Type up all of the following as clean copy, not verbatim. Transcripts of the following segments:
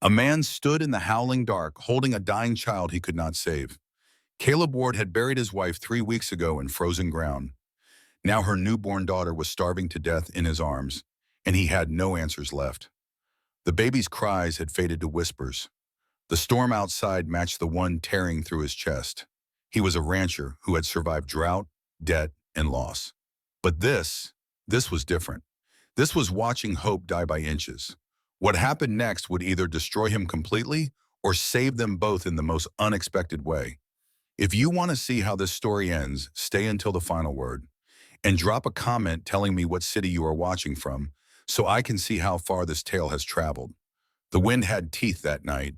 A man stood in the howling dark, holding a dying child he could not save. Caleb Ward had buried his wife 3 weeks ago in frozen ground. Now her newborn daughter was starving to death in his arms, and he had no answers left. The baby's cries had faded to whispers. The storm outside matched the one tearing through his chest. He was a rancher who had survived drought, debt, and loss. But this was different. This was watching hope die by inches. What happened next would either destroy him completely or save them both in the most unexpected way. If you want to see how this story ends, stay until the final word. And drop a comment telling me what city you are watching from so I can see how far this tale has traveled. The wind had teeth that night.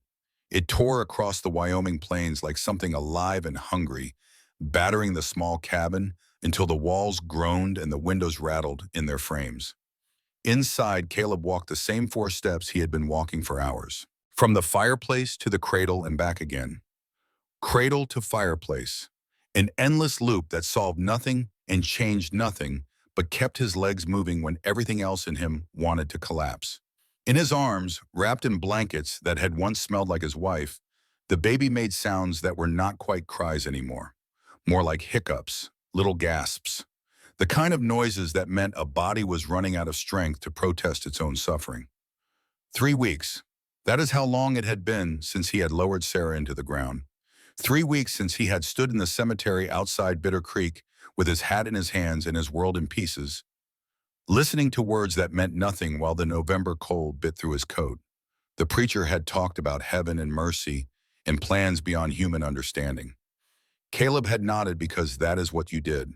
It tore across the Wyoming plains like something alive and hungry, battering the small cabin until the walls groaned and the windows rattled in their frames. Inside, Caleb walked the same 4 steps he had been walking for hours. From the fireplace to the cradle and back again. Cradle to fireplace. An endless loop that solved nothing and changed nothing, but kept his legs moving when everything else in him wanted to collapse. In his arms, wrapped in blankets that had once smelled like his wife, the baby made sounds that were not quite cries anymore. More like hiccups, little gasps. The kind of noises that meant a body was running out of strength to protest its own suffering. 3 weeks. That is how long it had been since he had lowered Sarah into the ground. 3 weeks since he had stood in the cemetery outside Bitter Creek with his hat in his hands and his world in pieces, listening to words that meant nothing while the November cold bit through his coat. The preacher had talked about heaven and mercy and plans beyond human understanding. Caleb had nodded because that is what you did,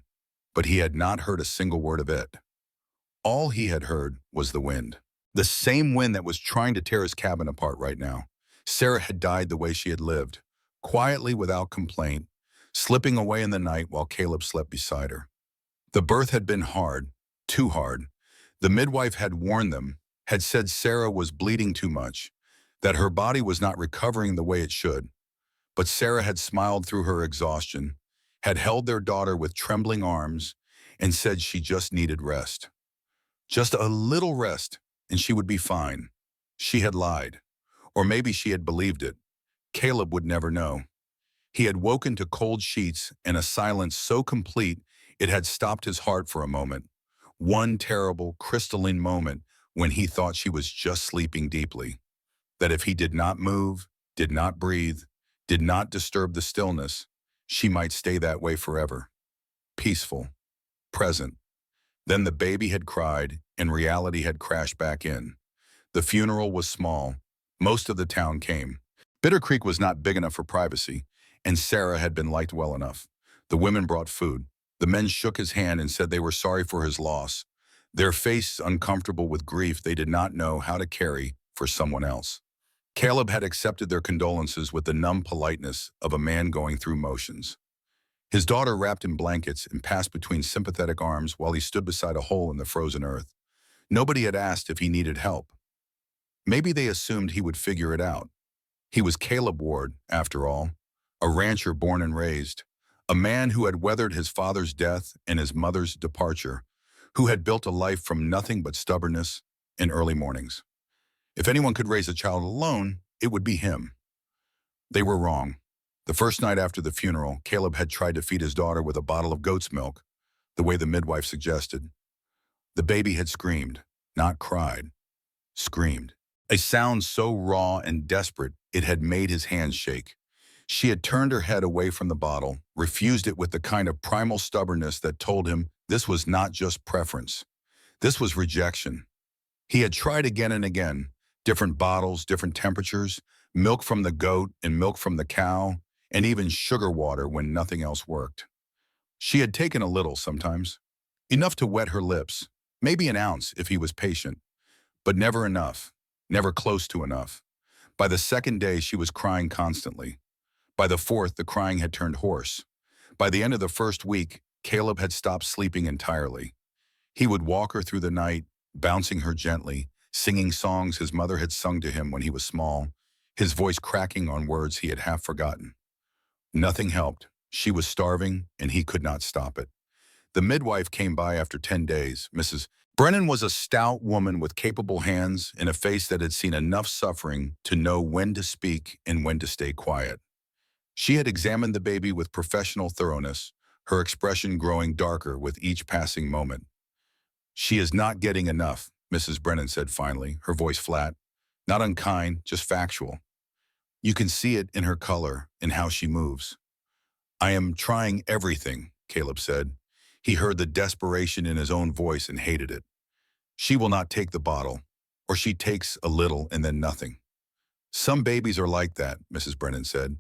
but he had not heard a single word of it. All he had heard was the wind. The same wind that was trying to tear his cabin apart right now. Sarah had died the way she had lived, quietly without complaint, slipping away in the night while Caleb slept beside her. The birth had been hard, too hard. The midwife had warned them, had said Sarah was bleeding too much, that her body was not recovering the way it should. But Sarah had smiled through her exhaustion, had held their daughter with trembling arms, and said she just needed rest. Just a little rest, and she would be fine. She had lied. Or maybe she had believed it. Caleb would never know. He had woken to cold sheets and a silence so complete it had stopped his heart for a moment. One terrible, crystalline moment when he thought she was just sleeping deeply. That if he did not move, did not breathe, did not disturb the stillness, she might stay that way forever. Peaceful, present. Then the baby had cried and reality had crashed back in. The funeral was small. Most of the town came. Bitter Creek was not big enough for privacy, and Sarah had been liked well enough. The women brought food. The men shook his hand and said they were sorry for his loss. Their faces uncomfortable with grief they did not know how to carry for someone else. Caleb had accepted their condolences with the numb politeness of a man going through motions. His daughter wrapped in blankets and passed between sympathetic arms while he stood beside a hole in the frozen earth. Nobody had asked if he needed help. Maybe they assumed he would figure it out. He was Caleb Ward, after all, a rancher born and raised, a man who had weathered his father's death and his mother's departure, who had built a life from nothing but stubbornness and early mornings. If anyone could raise a child alone, it would be him. They were wrong. The first night after the funeral, Caleb had tried to feed his daughter with a bottle of goat's milk, the way the midwife suggested. The baby had screamed, not cried, screamed. A sound so raw and desperate it had made his hands shake. She had turned her head away from the bottle, refused it with the kind of primal stubbornness that told him this was not just preference. This was rejection. He had tried again and again, different bottles, different temperatures, milk from the goat and milk from the cow, and even sugar water when nothing else worked. She had taken a little sometimes, enough to wet her lips, maybe an ounce if he was patient, but never enough, never close to enough. By the second day, she was crying constantly. By the fourth, the crying had turned hoarse. By the end of the first week, Caleb had stopped sleeping entirely. He would walk her through the night, bouncing her gently, singing songs his mother had sung to him when he was small, his voice cracking on words he had half forgotten. Nothing helped. She was starving, and he could not stop it. The midwife came by after 10 days, Mrs. Brennan was a stout woman with capable hands and a face that had seen enough suffering to know when to speak and when to stay quiet. She had examined the baby with professional thoroughness, her expression growing darker with each passing moment. "She is not getting enough," Mrs. Brennan said finally, her voice flat. Not unkind, just factual. "You can see it in her color and how she moves." "I am trying everything," Caleb said. He heard the desperation in his own voice and hated it. "She will not take the bottle, or she takes a little and then nothing." "Some babies are like that," Mrs. Brennan said.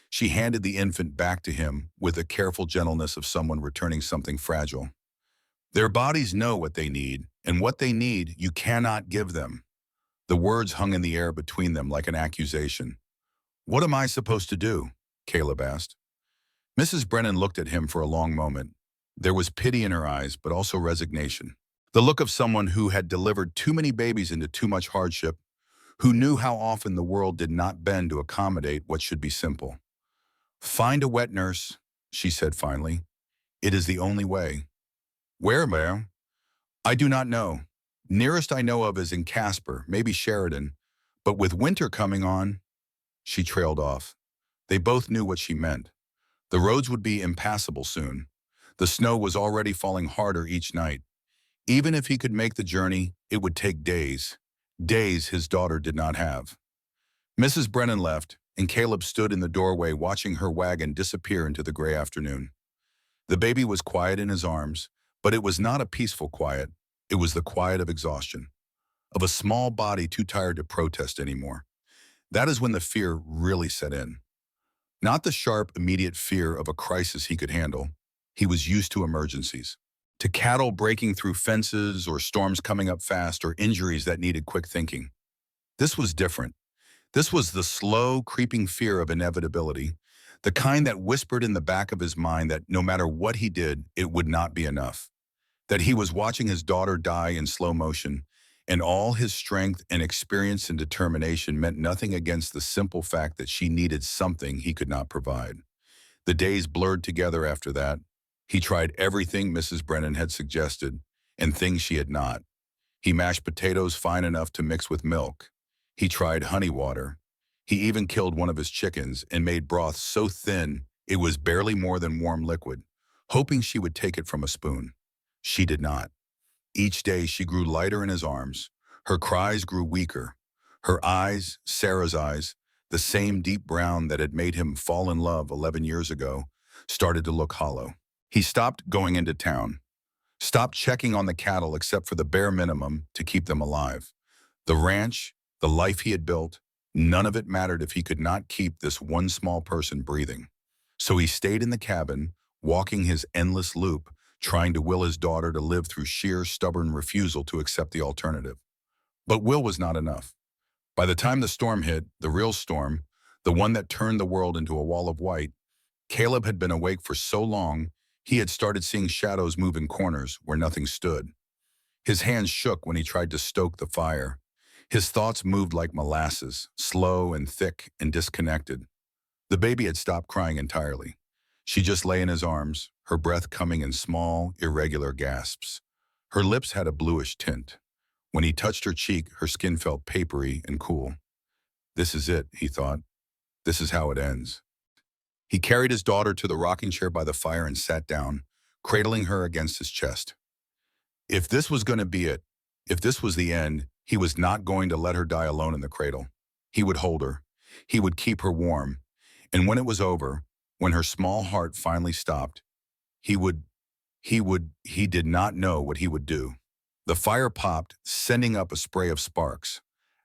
She handed the infant back to him with the careful gentleness of someone returning something fragile. "Their bodies know what they need, and what they need you cannot give them." The words hung in the air between them like an accusation. "What am I supposed to do?" Caleb asked. Mrs. Brennan looked at him for a long moment. There was pity in her eyes, but also resignation. The look of someone who had delivered too many babies into too much hardship, who knew how often the world did not bend to accommodate what should be simple. "Find a wet nurse," she said finally. "It is the only way." "Where, ma'am?" "I do not know. Nearest I know of is in Casper, maybe Sheridan. But with winter coming on—" She trailed off. They both knew what she meant. The roads would be impassable soon. The snow was already falling harder each night. Even if he could make the journey, it would take days. Days his daughter did not have. Mrs. Brennan left, and Caleb stood in the doorway watching her wagon disappear into the gray afternoon. The baby was quiet in his arms, but it was not a peaceful quiet. It was the quiet of exhaustion, of a small body too tired to protest anymore. That is when the fear really set in. Not the sharp, immediate fear of a crisis he could handle. He was used to emergencies, to cattle breaking through fences or storms coming up fast or injuries that needed quick thinking. This was different. This was the slow, creeping fear of inevitability, the kind that whispered in the back of his mind that no matter what he did, it would not be enough. That he was watching his daughter die in slow motion, and all his strength and experience and determination meant nothing against the simple fact that she needed something he could not provide. The days blurred together after that. He tried everything Mrs. Brennan had suggested, and things she had not. He mashed potatoes fine enough to mix with milk. He tried honey water. He even killed one of his chickens and made broth so thin it was barely more than warm liquid, hoping she would take it from a spoon. She did not. Each day she grew lighter in his arms. Her cries grew weaker. Her eyes, Sarah's eyes, the same deep brown that had made him fall in love 11 years ago, started to look hollow. He stopped going into town, stopped checking on the cattle except for the bare minimum to keep them alive. The ranch, the life he had built, none of it mattered if he could not keep this one small person breathing. So he stayed in the cabin, walking his endless loop, trying to will his daughter to live through sheer, stubborn refusal to accept the alternative. But will was not enough. By the time the storm hit, the real storm, the one that turned the world into a wall of white, Caleb had been awake for so long, he had started seeing shadows move in corners where nothing stood. His hands shook when he tried to stoke the fire. His thoughts moved like molasses, slow and thick and disconnected. The baby had stopped crying entirely. She just lay in his arms, her breath coming in small, irregular gasps. Her lips had a bluish tint. When he touched her cheek, her skin felt papery and cool. This is it, he thought. This is how it ends. He carried his daughter to the rocking chair by the fire and sat down, cradling her against his chest. If this was going to be it, if this was the end, he was not going to let her die alone in the cradle. He would hold her. He would keep her warm. And when it was over, when her small heart finally stopped, he did not know what he would do. The fire popped, sending up a spray of sparks.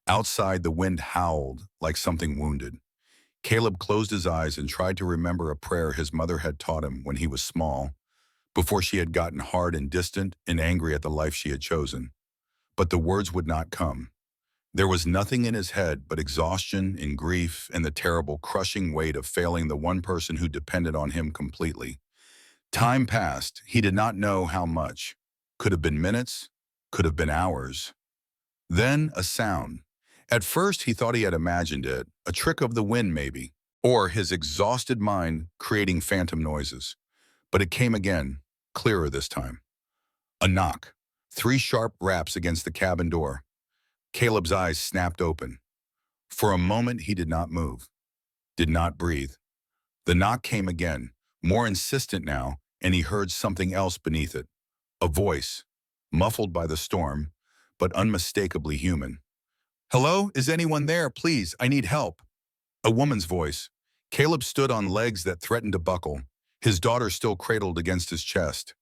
Outside, the wind howled like something wounded. Caleb closed his eyes and tried to remember a prayer his mother had taught him when he was small, before she had gotten hard and distant and angry at the life she had chosen. But the words would not come. There was nothing in his head but exhaustion and grief and the terrible crushing weight of failing the one person who depended on him completely. Time passed. He did not know how much. Could have been minutes, could have been hours. Then a sound. At first he thought he had imagined it, a trick of the wind maybe, or his exhausted mind creating phantom noises. But it came again, clearer this time. A knock. 3 sharp raps against the cabin door. Caleb's eyes snapped open. For a moment, he did not move, did not breathe. The knock came again, more insistent now, and he heard something else beneath it. A voice, muffled by the storm, but unmistakably human. "Hello? Is anyone there? Please, I need help." A woman's voice. Caleb stood on legs that threatened to buckle, his daughter still cradled against his chest.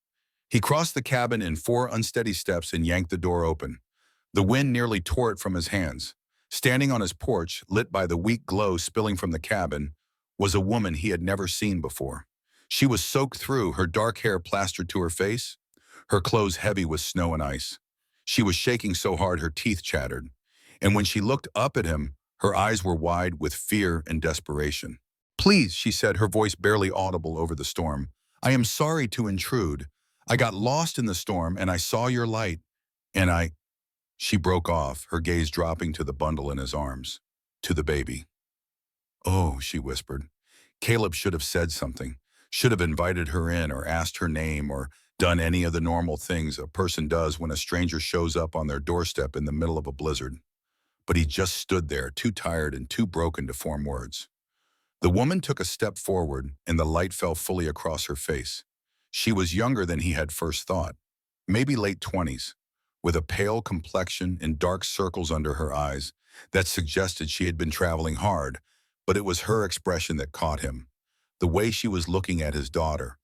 He crossed the cabin in 4 unsteady steps and yanked the door open. The wind nearly tore it from his hands. Standing on his porch, lit by the weak glow spilling from the cabin, was a woman he had never seen before. She was soaked through, her dark hair plastered to her face, her clothes heavy with snow and ice. She was shaking so hard her teeth chattered, and when she looked up at him, her eyes were wide with fear and desperation. "Please," she said, her voice barely audible over the storm. "I am sorry to intrude. I got lost in the storm and I saw your light, and I—" She broke off, her gaze dropping to the bundle in his arms, to the baby. "Oh," she whispered. Caleb should have said something, should have invited her in or asked her name or done any of the normal things a person does when a stranger shows up on their doorstep in the middle of a blizzard. But he just stood there, too tired and too broken to form words. The woman took a step forward, and the light fell fully across her face. She was younger than he had first thought, maybe late 20s, with a pale complexion and dark circles under her eyes that suggested she had been traveling hard, but it was her expression that caught him, the way she was looking at his daughter,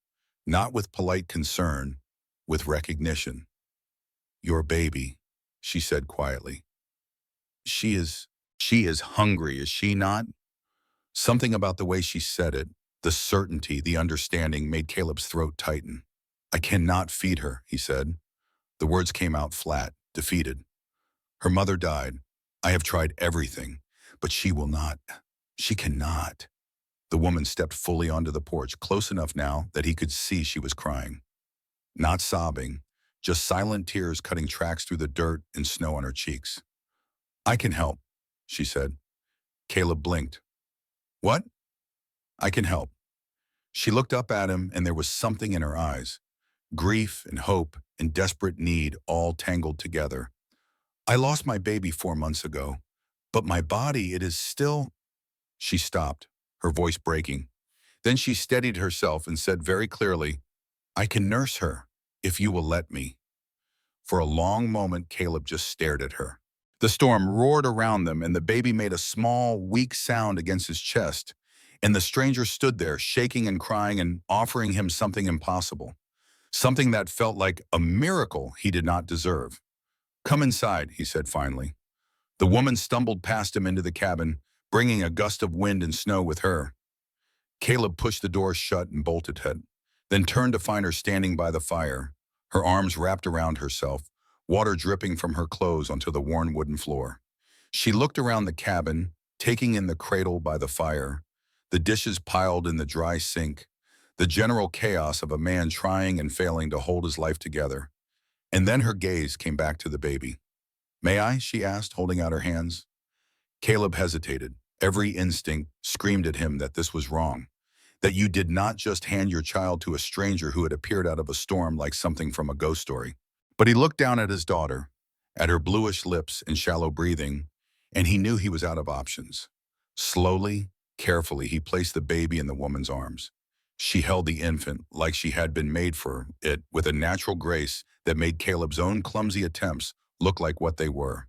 not with polite concern, with recognition. "Your baby," she said quietly. She is hungry, is she not?" Something about the way she said it, the certainty, the understanding, made Caleb's throat tighten. "I cannot feed her," he said. The words came out flat, defeated. "Her mother died. I have tried everything, but she will not. She cannot." The woman stepped fully onto the porch, close enough now that he could see she was crying. Not sobbing, just silent tears cutting tracks through the dirt and snow on her cheeks. "I can help," she said. Caleb blinked. "What?" "I can help." She looked up at him, and there was something in her eyes. Grief and hope and desperate need all tangled together. "I lost my baby 4 months ago, but my body, it is still—" She stopped, her voice breaking. Then she steadied herself and said very clearly, "I can nurse her, if you will let me." For a long moment, Caleb just stared at her. The storm roared around them, and the baby made a small, weak sound against his chest, and the stranger stood there, shaking and crying and offering him something impossible, something that felt like a miracle he did not deserve. "Come inside," he said finally. The woman stumbled past him into the cabin, bringing a gust of wind and snow with her. Caleb pushed the door shut and bolted it, then turned to find her standing by the fire, her arms wrapped around herself, water dripping from her clothes onto the worn wooden floor. She looked around the cabin, taking in the cradle by the fire, the dishes piled in the dry sink, the general chaos of a man trying and failing to hold his life together. And then her gaze came back to the baby. "May I?" she asked, holding out her hands. Caleb hesitated. Every instinct screamed at him that this was wrong, that you did not just hand your child to a stranger who had appeared out of a storm like something from a ghost story. But he looked down at his daughter, at her bluish lips and shallow breathing, and he knew he was out of options. Slowly, carefully, he placed the baby in the woman's arms. She held the infant like she had been made for it, with a natural grace that made Caleb's own clumsy attempts look like what they were.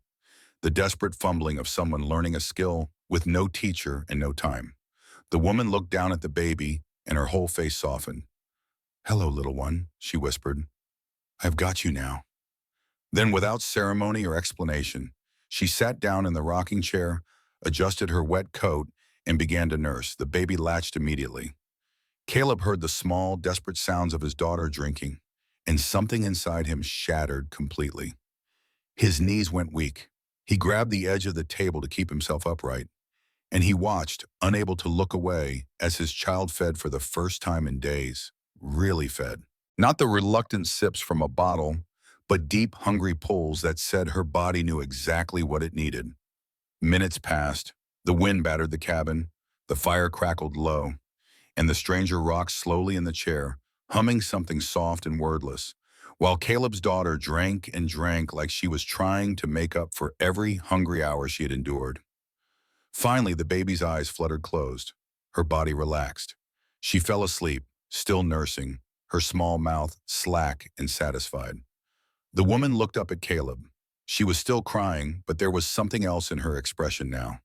The desperate fumbling of someone learning a skill with no teacher and no time. The woman looked down at the baby, and her whole face softened. "Hello, little one," she whispered. "I've got you now." Then, without ceremony or explanation, she sat down in the rocking chair, adjusted her wet coat, and began to nurse. The baby latched immediately. Caleb heard the small, desperate sounds of his daughter drinking, and something inside him shattered completely. His knees went weak. He grabbed the edge of the table to keep himself upright, and he watched, unable to look away, as his child fed for the first time in days. Really fed. Not the reluctant sips from a bottle, but deep, hungry pulls that said her body knew exactly what it needed. Minutes passed. The wind battered the cabin. The fire crackled low, and the stranger rocked slowly in the chair, humming something soft and wordless. while Caleb's daughter drank and drank like she was trying to make up for every hungry hour she had endured. Finally, the baby's eyes fluttered closed. Her body relaxed. She fell asleep, still nursing, her small mouth slack and satisfied. The woman looked up at Caleb. She was still crying, but there was something else in her expression now.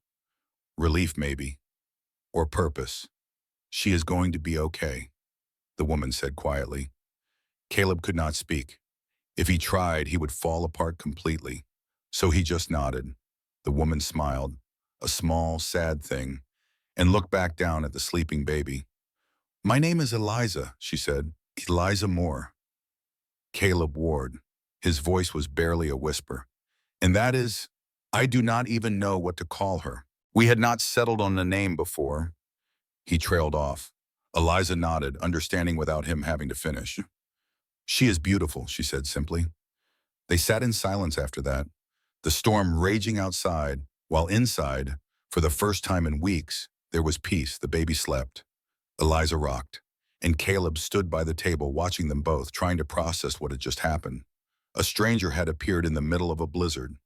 Relief, maybe. Or purpose. She is going to be okay, the woman said quietly. Caleb could not speak. If he tried, he would fall apart completely. So he just nodded. The woman smiled, a small, sad thing, and looked back down at the sleeping baby. "My name is Eliza," she said. "Eliza Moore." Caleb Ward. His voice was barely a whisper. "And that is, I do not even know what to call her. We had not settled on a name before." He trailed off. Eliza nodded, understanding without him having to finish. "She is beautiful," she said simply. They sat in silence after that, the storm raging outside, while inside, for the first time in weeks, there was peace. The baby slept. Eliza rocked, and Caleb stood by the table watching them both, trying to process what had just happened. A stranger had appeared in the middle of a blizzard,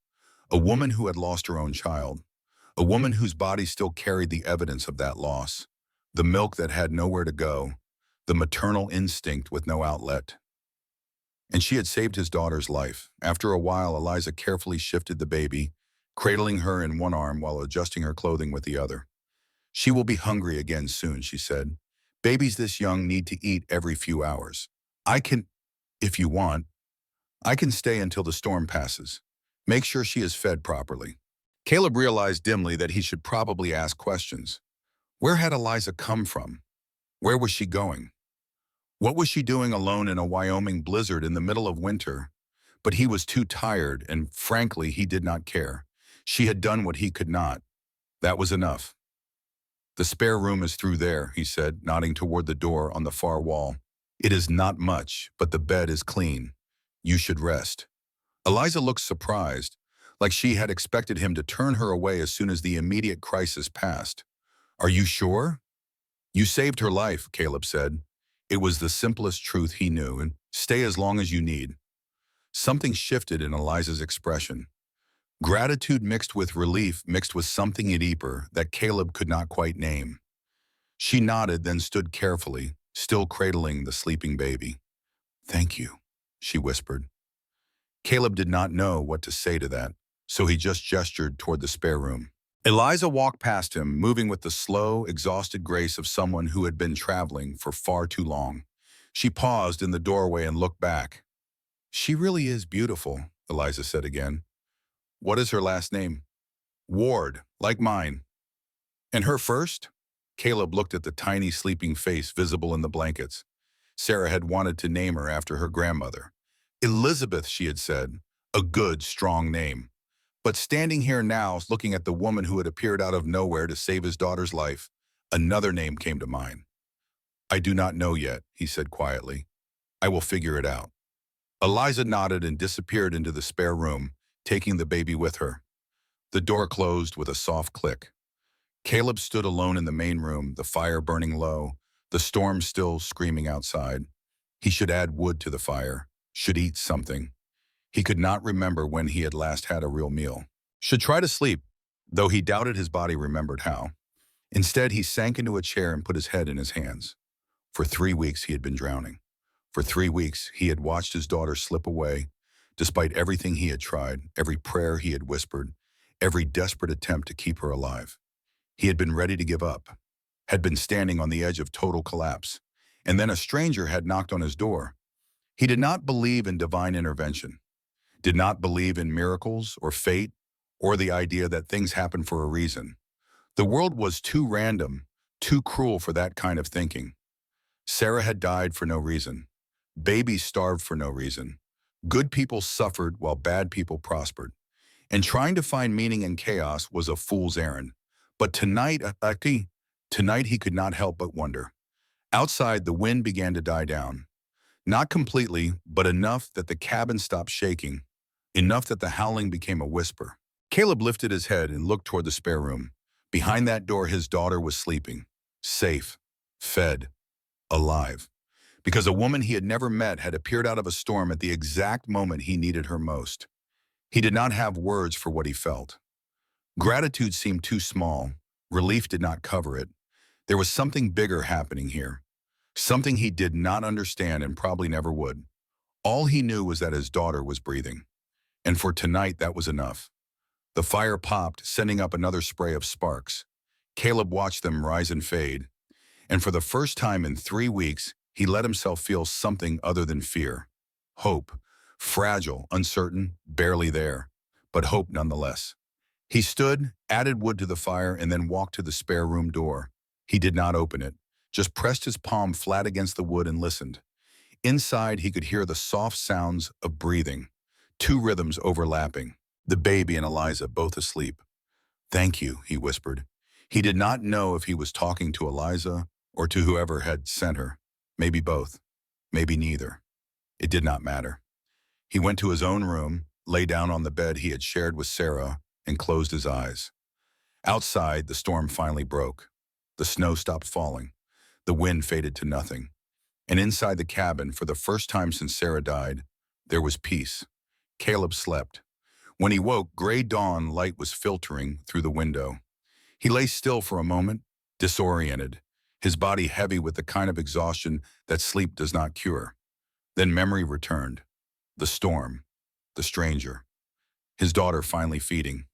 a woman who had lost her own child, a woman whose body still carried the evidence of that loss, the milk that had nowhere to go, the maternal instinct with no outlet. And she had saved his daughter's life. After a while, Eliza carefully shifted the baby, cradling her in one arm while adjusting her clothing with the other. "She will be hungry again soon," she said. "Babies this young need to eat every few hours. I can, if you want, I can stay until the storm passes. Make sure she is fed properly." Caleb realized dimly that he should probably ask questions. Where had Eliza come from? Where was she going? What was she doing alone in a Wyoming blizzard in the middle of winter? But he was too tired, and frankly, he did not care. She had done what he could not. That was enough. "The spare room is through there," he said, nodding toward the door on the far wall. "It is not much, but the bed is clean. You should rest." Eliza looked surprised, like she had expected him to turn her away as soon as the immediate crisis passed. "Are you sure?" "You saved her life," Caleb said. It was the simplest truth he knew, and stay as long as you need. Something shifted in Eliza's expression. Gratitude mixed with relief, mixed with something deeper that Caleb could not quite name. She nodded, then stood carefully, still cradling the sleeping baby. "Thank you," she whispered. Caleb did not know what to say to that, so he just gestured toward the spare room. Eliza walked past him, moving with the slow, exhausted grace of someone who had been traveling for far too long. She paused in the doorway and looked back. "She really is beautiful," Eliza said again. "What is her last name?" "Ward, like mine." "And her first?" Caleb looked at the tiny sleeping face visible in the blankets. Sarah had wanted to name her after her grandmother. "Elizabeth," she had said, a good, strong name. But standing here now, looking at the woman who had appeared out of nowhere to save his daughter's life, another name came to mind. "I do not know yet," he said quietly. "I will figure it out." Eliza nodded and disappeared into the spare room, taking the baby with her. The door closed with a soft click. Caleb stood alone in the main room, the fire burning low, the storm still screaming outside. He should add wood to the fire, should eat something. He could not remember when he had last had a real meal. Should try to sleep, though he doubted his body remembered how. Instead, he sank into a chair and put his head in his hands. For 3 weeks, he had been drowning. For 3 weeks, he had watched his daughter slip away, despite everything he had tried, every prayer he had whispered, every desperate attempt to keep her alive. He had been ready to give up, had been standing on the edge of total collapse, and then a stranger had knocked on his door. He did not believe in divine intervention, did not believe in miracles or fate or the idea that things happen for a reason. The world was too random, too cruel for that kind of thinking. Sarah had died for no reason. Babies starved for no reason. Good people suffered while bad people prospered. And trying to find meaning in chaos was a fool's errand. But tonight he could not help but wonder. Outside, the wind began to die down. Not completely, but enough that the cabin stopped shaking, enough that the howling became a whisper. Caleb lifted his head and looked toward the spare room. Behind that door, his daughter was sleeping, safe, fed, alive. because a woman he had never met had appeared out of a storm at the exact moment he needed her most. He did not have words for what he felt. Gratitude seemed too small. Relief did not cover it. There was something bigger happening here. Something he did not understand and probably never would. All he knew was that his daughter was breathing. And for tonight, that was enough. The fire popped, sending up another spray of sparks. Caleb watched them rise and fade. And for the first time in 3 weeks, he let himself feel something other than fear. Hope. Fragile, uncertain, barely there. But hope nonetheless. He stood, added wood to the fire, and then walked to the spare room door. He did not open it, just pressed his palm flat against the wood and listened. Inside, he could hear the soft sounds of breathing, 2 rhythms overlapping, the baby and Eliza both asleep. "Thank you," he whispered. He did not know if he was talking to Eliza or to whoever had sent her. Maybe both, maybe neither. It did not matter. He went to his own room, lay down on the bed he had shared with Sarah, and closed his eyes. Outside, the storm finally broke. The snow stopped falling. The wind faded to nothing. And inside the cabin, for the first time since Sarah died, there was peace. Caleb slept. When he woke, gray dawn light was filtering through the window. He lay still for a moment, disoriented, his body heavy with the kind of exhaustion that sleep does not cure. Then memory returned. The storm, the stranger, his daughter finally feeding.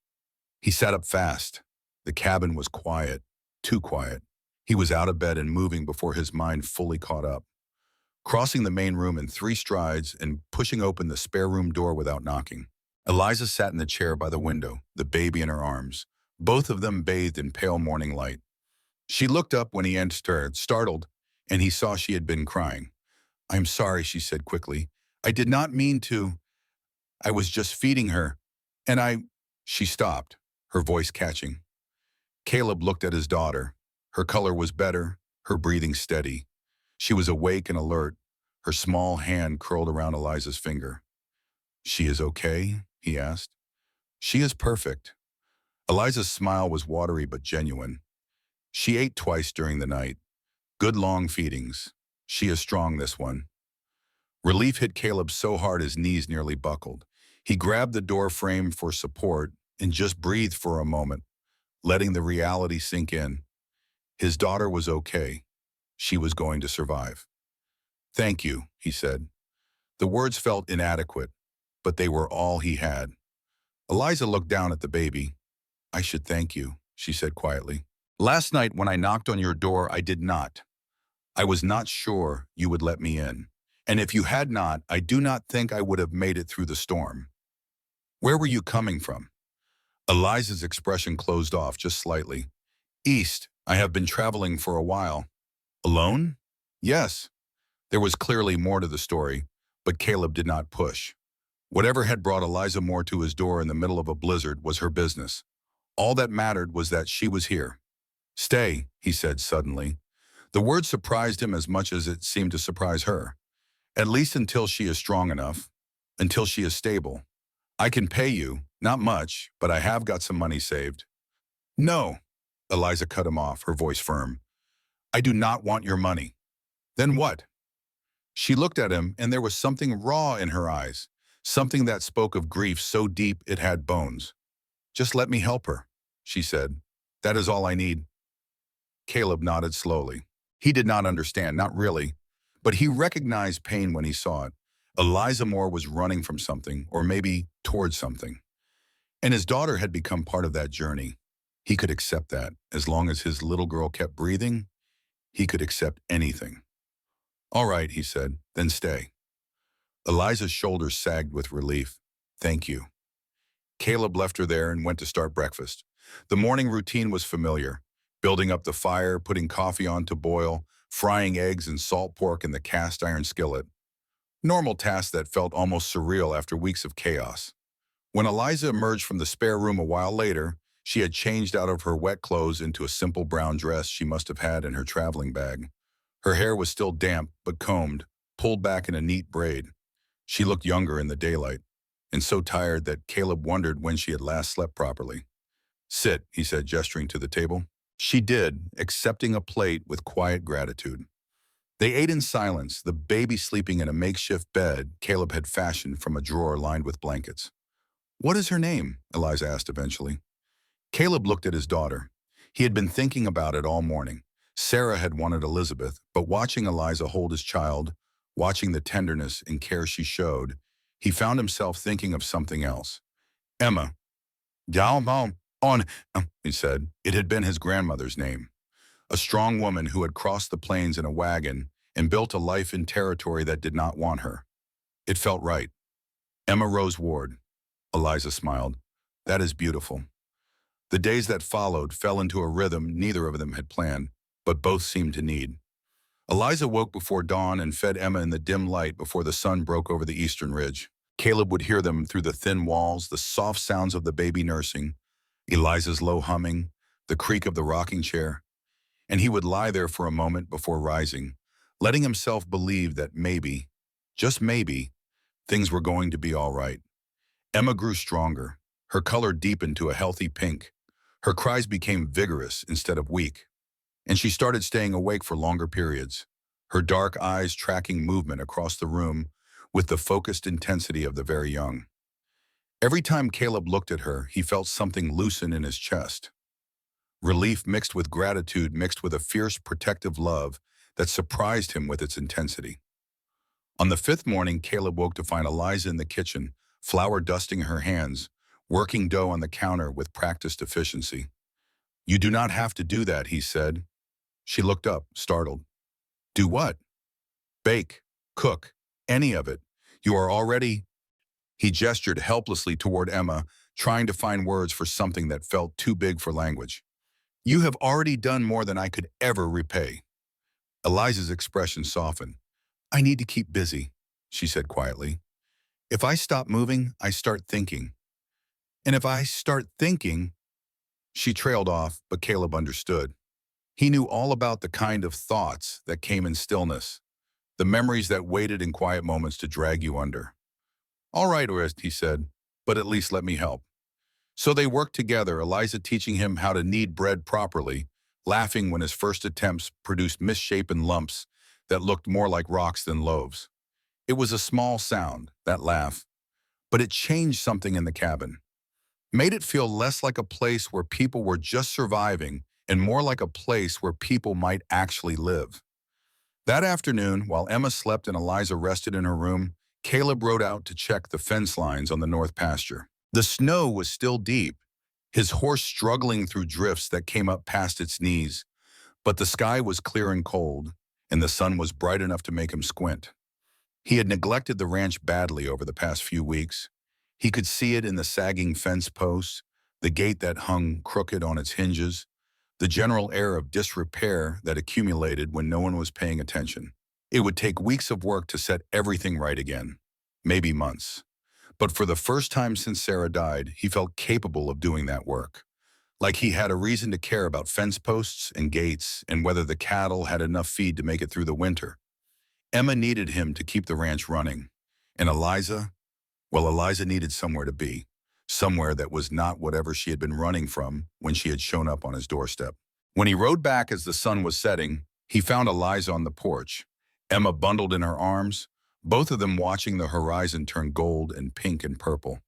He sat up fast. The cabin was quiet, too quiet. He was out of bed and moving before his mind fully caught up. Crossing the main room in 3 strides and pushing open the spare room door without knocking. Eliza sat in the chair by the window, the baby in her arms, both of them bathed in pale morning light. She looked up when he entered, startled, and he saw she had been crying. "I'm sorry," she said quickly. "I did not mean to. I was just feeding her. And I—" She stopped, her voice catching. Caleb looked at his daughter. Her color was better, her breathing steady. She was awake and alert, her small hand curled around Eliza's finger. "She is okay?" he asked. "She is perfect." Eliza's smile was watery but genuine. "She ate twice during the night. Good long feedings. She is strong, this one." Relief hit Caleb so hard his knees nearly buckled. He grabbed the door frame for support and just breathed for a moment, letting the reality sink in. His daughter was okay. She was going to survive. "Thank you," he said. The words felt inadequate, but they were all he had. Eliza looked down at the baby. "I should thank you," she said quietly. "Last night when I knocked on your door, I did not. I was not sure you would let me in. And if you had not, I do not think I would have made it through the storm. Where were you coming from?" Eliza's expression closed off just slightly. "East. I have been traveling for a while." "Alone?" "Yes." There was clearly more to the story, but Caleb did not push. Whatever had brought Eliza Moore to his door in the middle of a blizzard was her business. All that mattered was that she was here. "Stay," he said suddenly. The word surprised him as much as it seemed to surprise her. "At least until she is strong enough. Until she is stable. I can pay you, not much, but I have got some money saved." "No," Eliza cut him off, her voice firm. "I do not want your money." "Then what?" She looked at him, and there was something raw in her eyes, something that spoke of grief so deep it had bones. "Just let me help her," she said. "That is all I need." Caleb nodded slowly. He did not understand, not really, but he recognized pain when he saw it. Eliza Moore was running from something, or maybe towards something. And his daughter had become part of that journey. He could accept that. As long as his little girl kept breathing, he could accept anything. "All right," he said, "then stay." Eliza's shoulders sagged with relief. "Thank you." Caleb left her there and went to start breakfast. The morning routine was familiar. Building up the fire, putting coffee on to boil, frying eggs and salt pork in the cast iron skillet. Normal tasks that felt almost surreal after weeks of chaos. When Eliza emerged from the spare room a while later, she had changed out of her wet clothes into a simple brown dress she must have had in her traveling bag. Her hair was still damp but combed, pulled back in a neat braid. She looked younger in the daylight, and so tired that Caleb wondered when she had last slept properly. "Sit," he said, gesturing to the table. She did, accepting a plate with quiet gratitude. They ate in silence, the baby sleeping in a makeshift bed Caleb had fashioned from a drawer lined with blankets. "What is her name?" Eliza asked eventually. Caleb looked at his daughter. He had been thinking about it all morning. Sarah had wanted Elizabeth, but watching Eliza hold his child, watching the tenderness and care she showed, he found himself thinking of something else. "Emma." "Down, on," he said. It had been his grandmother's name. A strong woman who had crossed the plains in a wagon and built a life in territory that did not want her. It felt right. "Emma Rose Ward." Eliza smiled. "That is beautiful." The days that followed fell into a rhythm neither of them had planned, but both seemed to need. Eliza woke before dawn and fed Emma in the dim light before the sun broke over the eastern ridge. Caleb would hear them through the thin walls, the soft sounds of the baby nursing, Eliza's low humming, the creak of the rocking chair, and he would lie there for a moment before rising, letting himself believe that maybe, just maybe, things were going to be all right. Emma grew stronger. Her color deepened to a healthy pink. Her cries became vigorous instead of weak, and she started staying awake for longer periods, her dark eyes tracking movement across the room with the focused intensity of the very young. Every time Caleb looked at her, he felt something loosen in his chest. Relief mixed with gratitude mixed with a fierce protective love that surprised him with its intensity. On the fifth morning, Caleb woke to find Eliza in the kitchen, flour dusting her hands, working dough on the counter with practiced efficiency. "You do not have to do that," he said. She looked up, startled. "Do what?" "Bake, cook, any of it. You are already—" He gestured helplessly toward Emma, trying to find words for something that felt too big for language. "You have already done more than I could ever repay." Eliza's expression softened. "I need to keep busy," she said quietly. "If I stop moving, I start thinking. And if I start thinking—" She trailed off, but Caleb understood. He knew all about the kind of thoughts that came in stillness, the memories that waited in quiet moments to drag you under. "All right, Orest," he said, "but at least let me help." So they worked together, Eliza teaching him how to knead bread properly, laughing when his first attempts produced misshapen lumps that looked more like rocks than loaves. It was a small sound, that laugh, but it changed something in the cabin. Made it feel less like a place where people were just surviving and more like a place where people might actually live. That afternoon, while Emma slept and Eliza rested in her room, Caleb rode out to check the fence lines on the north pasture. The snow was still deep, his horse struggling through drifts that came up past its knees, but the sky was clear and cold, and the sun was bright enough to make him squint. He had neglected the ranch badly over the past few weeks. He could see it in the sagging fence posts, the gate that hung crooked on its hinges, the general air of disrepair that accumulated when no one was paying attention. It would take weeks of work to set everything right again, maybe months. But for the first time since Sarah died, he felt capable of doing that work. Like he had a reason to care about fence posts and gates and whether the cattle had enough feed to make it through the winter. Emma needed him to keep the ranch running. And Eliza? Well, Eliza needed somewhere to be. Somewhere that was not whatever she had been running from when she had shown up on his doorstep. When he rode back as the sun was setting, he found Eliza on the porch, Emma bundled in her arms, both of them watching the horizon turn gold and pink and purple.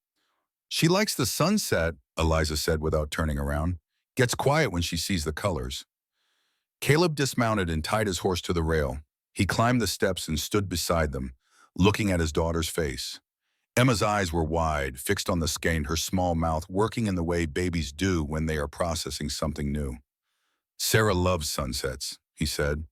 "She likes the sunset," Eliza said without turning around. "Gets quiet when she sees the colors." Caleb dismounted and tied his horse to the rail. He climbed the steps and stood beside them, looking at his daughter's face. Emma's eyes were wide, fixed on the skein, her small mouth working in the way babies do when they are processing something new. "Sarah loves sunsets," he said.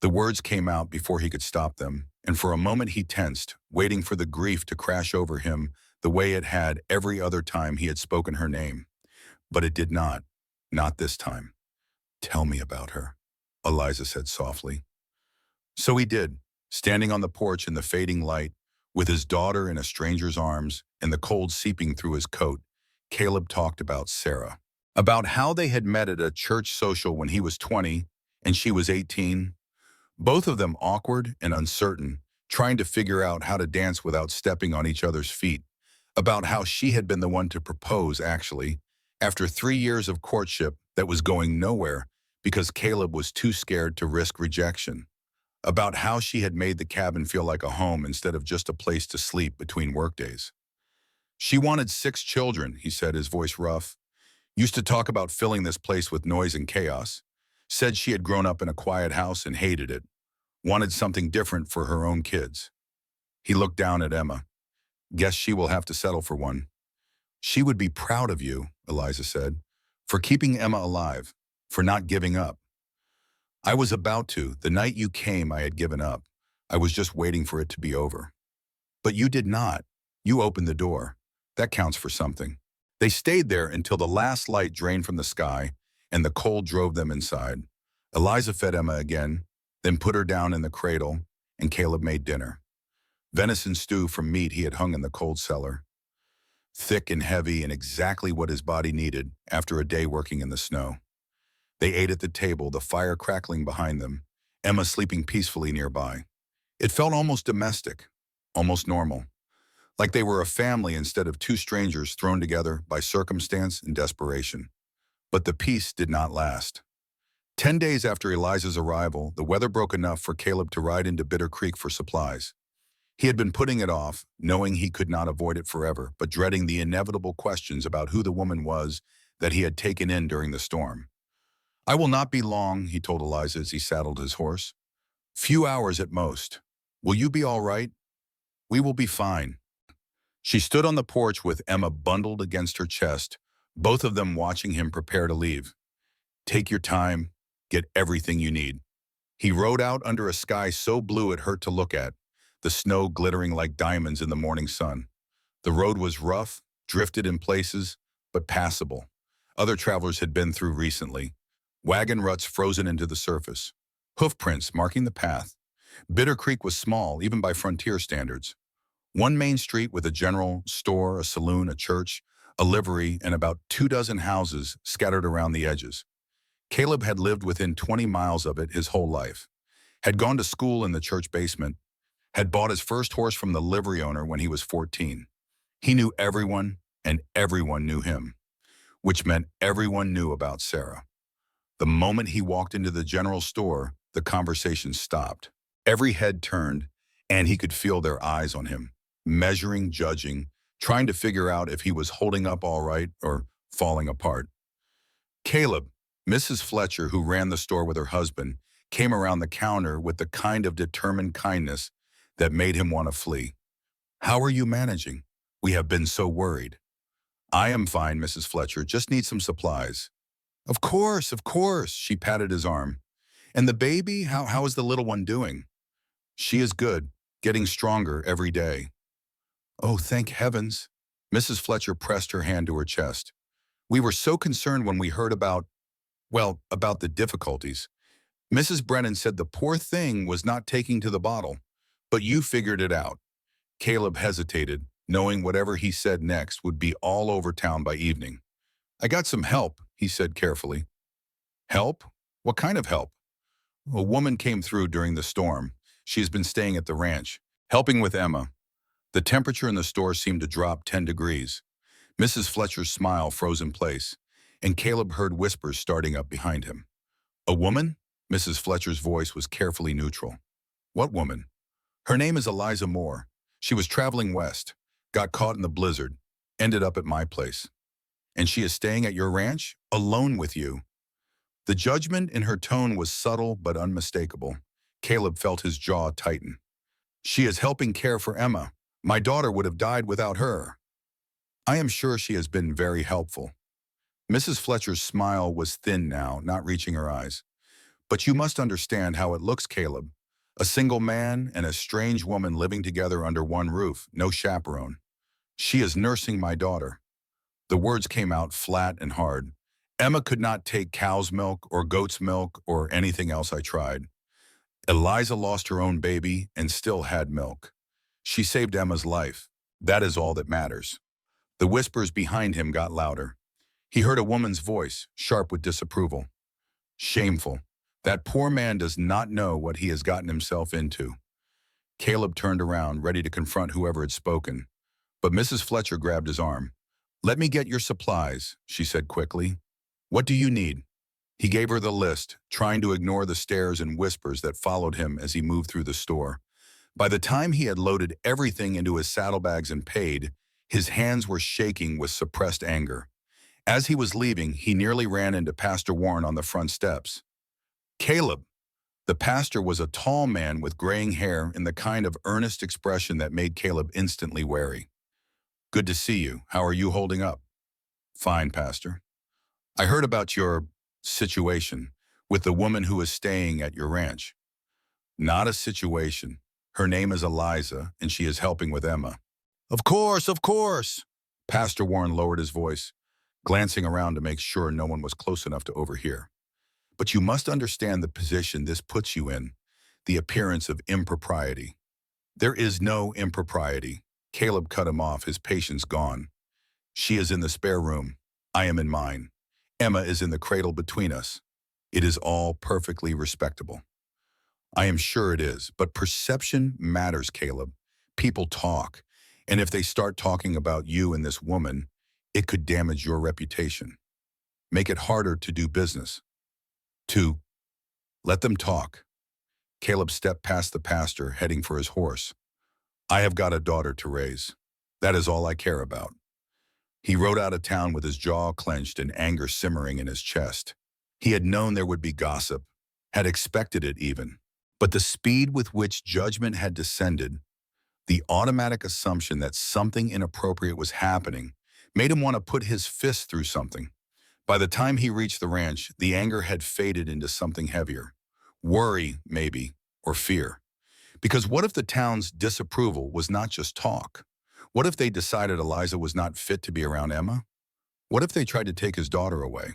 The words came out before he could stop them, and for a moment he tensed, waiting for the grief to crash over him the way it had every other time he had spoken her name. But it did not this time. "Tell me about her," Eliza said softly. So he did, standing on the porch in the fading light, with his daughter in a stranger's arms and the cold seeping through his coat. Caleb talked about Sarah. About how they had met at a church social when he was 20 and she was 18. Both of them awkward and uncertain, trying to figure out how to dance without stepping on each other's feet. About how she had been the one to propose, actually, after 3 years of courtship that was going nowhere because Caleb was too scared to risk rejection. about how she had made the cabin feel like a home instead of just a place to sleep between workdays. She wanted 6 children, he said, his voice rough. Used to talk about filling this place with noise and chaos. Said she had grown up in a quiet house and hated it. Wanted something different for her own kids. He looked down at Emma. Guess she will have to settle for one. She would be proud of you, Eliza said, for keeping Emma alive, for not giving up. I was about to. The night you came, I had given up. I was just waiting for it to be over. But you did not. You opened the door. That counts for something. They stayed there until the last light drained from the sky and the cold drove them inside. Eliza fed Emma again, then put her down in the cradle, and Caleb made dinner. Venison stew from meat he had hung in the cold cellar. Thick and heavy and exactly what his body needed after a day working in the snow. They ate at the table, the fire crackling behind them, Emma sleeping peacefully nearby. It felt almost domestic, almost normal, like they were a family instead of 2 strangers thrown together by circumstance and desperation. But the peace did not last. 10 days after Eliza's arrival, the weather broke enough for Caleb to ride into Bitter Creek for supplies. He had been putting it off, knowing he could not avoid it forever, but dreading the inevitable questions about who the woman was that he had taken in during the storm. I will not be long, he told Eliza as he saddled his horse. Few hours at most. Will you be all right? We will be fine. She stood on the porch with Emma bundled against her chest, both of them watching him prepare to leave. Take your time, get everything you need. He rode out under a sky so blue it hurt to look at, the snow glittering like diamonds in the morning sun. The road was rough, drifted in places, but passable. Other travelers had been through recently. Wagon ruts frozen into the surface. Hoof prints marking the path. Bitter Creek was small, even by frontier standards. One main street with a general store, a saloon, a church, a livery, and about 24 houses scattered around the edges. Caleb had lived within 20 miles of it his whole life. Had gone to school in the church basement. Had bought his first horse from the livery owner when he was 14. He knew everyone, and everyone knew him, which meant everyone knew about Sarah. The moment he walked into the general store, the conversation stopped. Every head turned, and he could feel their eyes on him, measuring, judging, trying to figure out if he was holding up all right or falling apart. Caleb, Mrs. Fletcher, who ran the store with her husband, came around the counter with the kind of determined kindness that made him want to flee. How are you managing? We have been so worried. I am fine, Mrs. Fletcher, just need some supplies. Of course, she patted his arm. And the baby, how is the little one doing? She is good, getting stronger every day. Oh, thank heavens. Mrs. Fletcher pressed her hand to her chest. We were so concerned when we heard about the difficulties. Mrs. Brennan said the poor thing was not taking to the bottle, but you figured it out. Caleb hesitated, knowing whatever he said next would be all over town by evening. I got some help, he said carefully. Help? What kind of help? A woman came through during the storm. She has been staying at the ranch, helping with Emma. The temperature in the store seemed to drop 10 degrees. Mrs. Fletcher's smile froze in place, and Caleb heard whispers starting up behind him. A woman? Mrs. Fletcher's voice was carefully neutral. What woman? Her name is Eliza Moore. She was traveling west, got caught in the blizzard, ended up at my place. And she is staying at your ranch, alone with you. The judgment in her tone was subtle but unmistakable. Caleb felt his jaw tighten. She is helping care for Emma. My daughter would have died without her. I am sure she has been very helpful. Mrs. Fletcher's smile was thin now, not reaching her eyes. But you must understand how it looks, Caleb. A single man and a strange woman living together under one roof, no chaperone. She is nursing my daughter. The words came out flat and hard. Emma could not take cow's milk or goat's milk or anything else I tried. Eliza lost her own baby and still had milk. She saved Emma's life. That is all that matters. The whispers behind him got louder. He heard a woman's voice, sharp with disapproval. Shameful. That poor man does not know what he has gotten himself into. Caleb turned around, ready to confront whoever had spoken. But Mrs. Fletcher grabbed his arm. Let me get your supplies, she said quickly. What do you need? He gave her the list, trying to ignore the stares and whispers that followed him as he moved through the store. By the time he had loaded everything into his saddlebags and paid, his hands were shaking with suppressed anger. As he was leaving, he nearly ran into Pastor Warren on the front steps. Caleb. The pastor was a tall man with graying hair and the kind of earnest expression that made Caleb instantly wary. Good to see you. How are you holding up? Fine, Pastor. I heard about your situation with the woman who is staying at your ranch. Not a situation. Her name is Eliza, and she is helping with Emma. Of course, of course. Pastor Warren lowered his voice, glancing around to make sure no one was close enough to overhear. But you must understand the position this puts you in, the appearance of impropriety. There is no impropriety. Caleb cut him off, his patience gone. She is in the spare room. I am in mine. Emma is in the cradle between us. It is all perfectly respectable. I am sure it is, but perception matters, Caleb. People talk, and if they start talking about you and this woman, it could damage your reputation. Make it harder to do business. 2. Let them talk. Caleb stepped past the pastor, heading for his horse. I have got a daughter to raise. That is all I care about. He rode out of town with his jaw clenched and anger simmering in his chest. He had known there would be gossip, had expected it even. But the speed with which judgment had descended, the automatic assumption that something inappropriate was happening, made him want to put his fist through something. By the time he reached the ranch, the anger had faded into something heavier. Worry, maybe, or fear. Because what if the town's disapproval was not just talk? What if they decided Eliza was not fit to be around Emma? What if they tried to take his daughter away?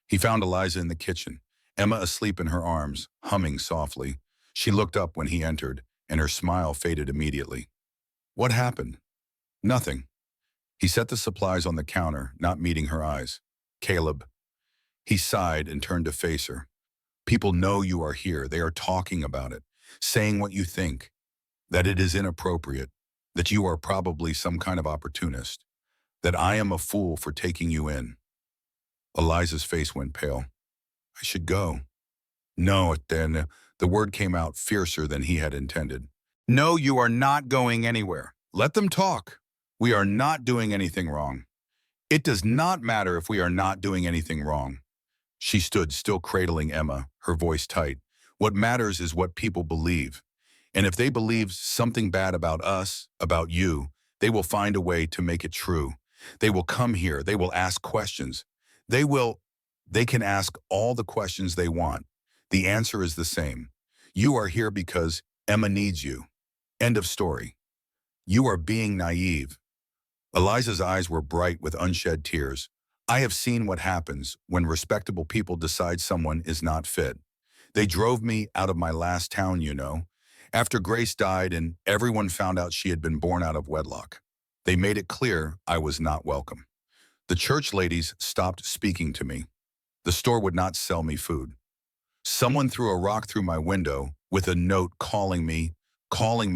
He found Eliza in the kitchen, Emma asleep in her arms, humming softly. She looked up when he entered, and her smile faded immediately. What happened? Nothing. He set the supplies on the counter, not meeting her eyes. Caleb. He sighed and turned to face her. People know you are here. They are talking about it, saying what you think, that it is inappropriate, that you are probably some kind of opportunist, that I am a fool for taking you in. Eliza's face went pale. I should go. No, then the word came out fiercer than he had intended. No, you are not going anywhere. Let them talk. We are not doing anything wrong. It does not matter if we are not doing anything wrong. She stood still cradling Emma, her voice tight. What matters is what people believe. And if they believe something bad about us, about you, they will find a way to make it true. They will come here. They will ask questions. They can ask all the questions they want. The answer is the same. You are here because Emma needs you. End of story. You are being naive. Eliza's eyes were bright with unshed tears. I have seen what happens when respectable people decide someone is not fit. They drove me out of my last town, you know. After Grace died and everyone found out she had been born out of wedlock, they made it clear I was not welcome. The church ladies stopped speaking to me. The store would not sell me food. Someone threw a rock through my window with a note calling me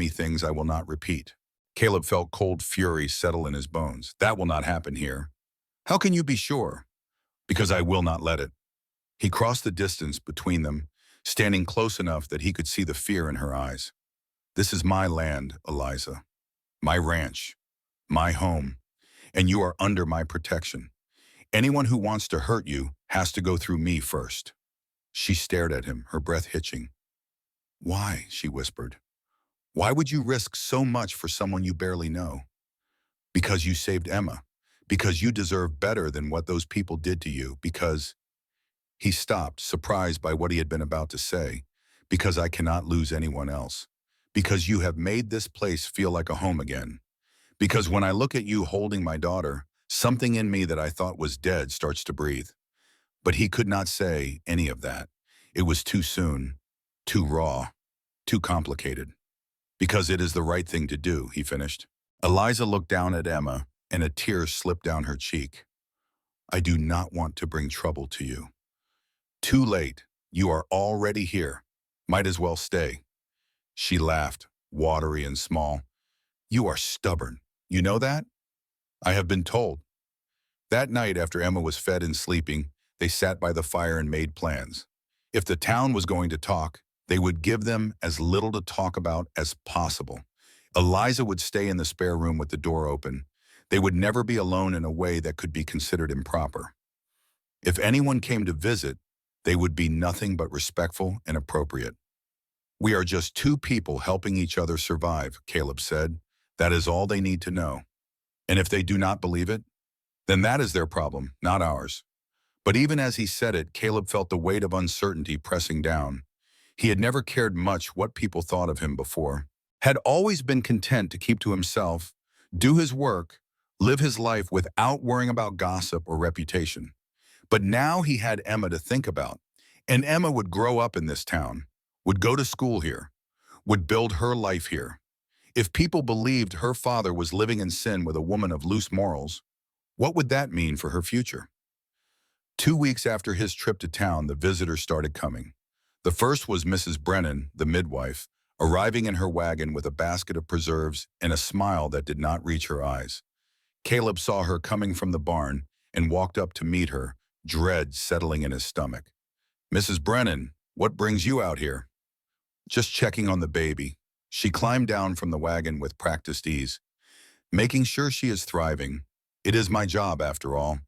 things I will not repeat. Caleb felt cold fury settle in his bones. That will not happen here. How can you be sure? Because I will not let it. He crossed the distance between them, standing close enough that he could see the fear in her eyes. This is my land, Eliza. My ranch. My home. And you are under my protection. Anyone who wants to hurt you has to go through me first. She stared at him, her breath hitching. Why? She whispered. Why would you risk so much for someone you barely know? Because you saved Emma. Because you deserve better than what those people did to you. Because... He stopped, surprised by what he had been about to say. Because I cannot lose anyone else. Because you have made this place feel like a home again. Because when I look at you holding my daughter, something in me that I thought was dead starts to breathe. But he could not say any of that. It was too soon, too raw, too complicated. Because it is the right thing to do, he finished. Eliza looked down at Emma, and a tear slipped down her cheek. I do not want to bring trouble to you. Too late. You are already here. Might as well stay. She laughed, watery and small. You are stubborn. You know that? I have been told. That night after Emma was fed and sleeping, They sat by the fire and made plans. If the town was going to talk, they would give them as little to talk about as possible. Eliza would stay in the spare room with the door open. They would never be alone in a way that could be considered improper. If anyone came to visit, they would be nothing but respectful and appropriate. "We are just two people helping each other survive," Caleb said. "That is all they need to know. And if they do not believe it, then that is their problem, not ours." But even as he said it, Caleb felt the weight of uncertainty pressing down. He had never cared much what people thought of him before, had always been content to keep to himself, do his work, live his life without worrying about gossip or reputation. But now he had Emma to think about, and Emma would grow up in this town, would go to school here, would build her life here. If people believed her father was living in sin with a woman of loose morals, what would that mean for her future? 2 weeks after his trip to town, the visitors started coming. The first was Mrs. Brennan, the midwife, arriving in her wagon with a basket of preserves and a smile that did not reach her eyes. Caleb saw her coming from the barn and walked up to meet her, dread settling in his stomach. "Mrs. Brennan, what brings you out here?" "Just checking on the baby." She climbed down from the wagon with practiced ease. "Making sure she is thriving. It is my job, after all."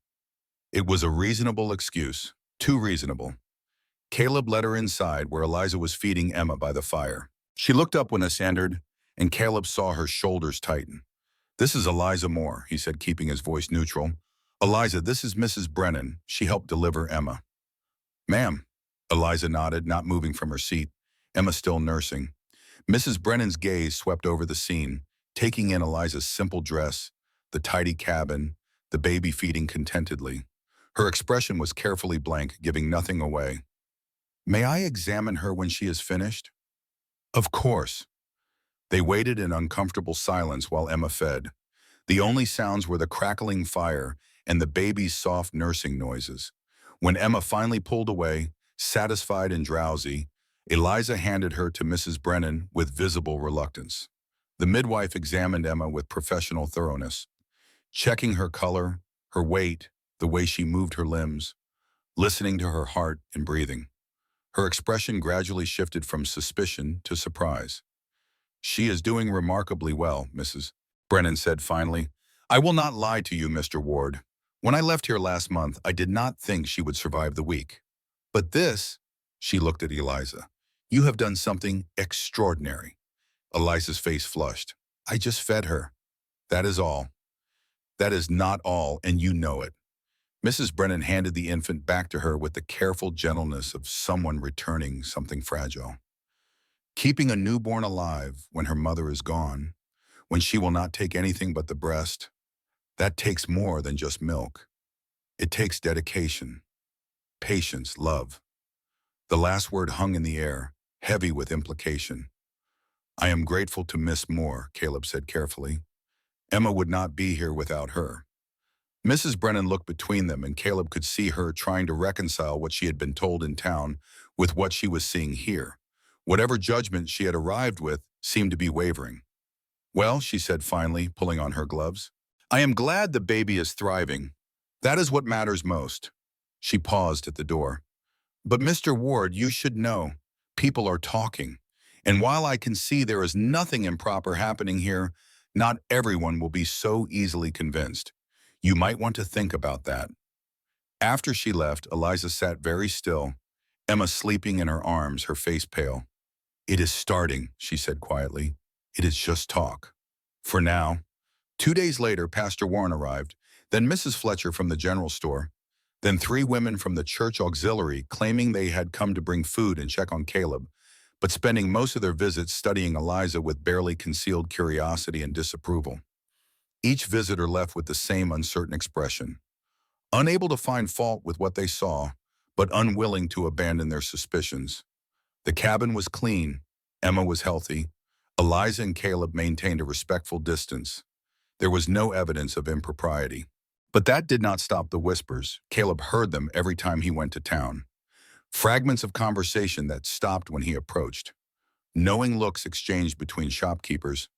It was a reasonable excuse, too reasonable. Caleb led her inside where Eliza was feeding Emma by the fire. She looked up when he entered, and Caleb saw her shoulders tighten. "This is Eliza Moore," he said, keeping his voice neutral. "Eliza, this is Mrs. Brennan. She helped deliver Emma." "Ma'am." Eliza nodded, not moving from her seat, Emma still nursing. Mrs. Brennan's gaze swept over the scene, taking in Eliza's simple dress, the tidy cabin, the baby feeding contentedly. Her expression was carefully blank, giving nothing away. "May I examine her when she is finished?" "Of course." They waited in uncomfortable silence while Emma fed. The only sounds were the crackling fire and the baby's soft nursing noises. When Emma finally pulled away, satisfied and drowsy, Eliza handed her to Mrs. Brennan with visible reluctance. The midwife examined Emma with professional thoroughness, checking her color, her weight, the way she moved her limbs, listening to her heart and breathing. Her expression gradually shifted from suspicion to surprise. "She is doing remarkably well, Mrs. Brennan said finally. "I will not lie to you, Mr. Ward. When I left here last month, I did not think she would survive the week. But this," she looked at Eliza, "you have done something extraordinary." Eliza's face flushed. "I just fed her. That is all." "That is not all, and you know it." Mrs. Brennan handed the infant back to her with the careful gentleness of someone returning something fragile. "Keeping a newborn alive when her mother is gone, when she will not take anything but the breast, that takes more than just milk. It takes dedication, patience, love." The last word hung in the air, heavy with implication. "I am grateful to Miss Moore," Caleb said carefully. "Emma would not be here without her." Mrs. Brennan looked between them, and Caleb could see her trying to reconcile what she had been told in town with what she was seeing here. Whatever judgment she had arrived with seemed to be wavering. "Well," she said finally, pulling on her gloves, "I am glad the baby is thriving. That is what matters most." She paused at the door. "But Mr. Ward, you should know. People are talking. And while I can see there is nothing improper happening here, not everyone will be so easily convinced. You might want to think about that." After she left, Eliza sat very still, Emma sleeping in her arms, her face pale. "It is starting," she said quietly. "It is just talk. For now." 2 days later, Pastor Warren arrived, then Mrs. Fletcher from the general store, then 3 women from the church auxiliary claiming they had come to bring food and check on Caleb, but spending most of their visits studying Eliza with barely concealed curiosity and disapproval. Each visitor left with the same uncertain expression, unable to find fault with what they saw, but unwilling to abandon their suspicions. The cabin was clean, Emma was healthy, Eliza and Caleb maintained a respectful distance. There was no evidence of impropriety. But that did not stop the whispers. Caleb heard them every time he went to town. Fragments of conversation that stopped when he approached. Knowing looks exchanged between shopkeepers.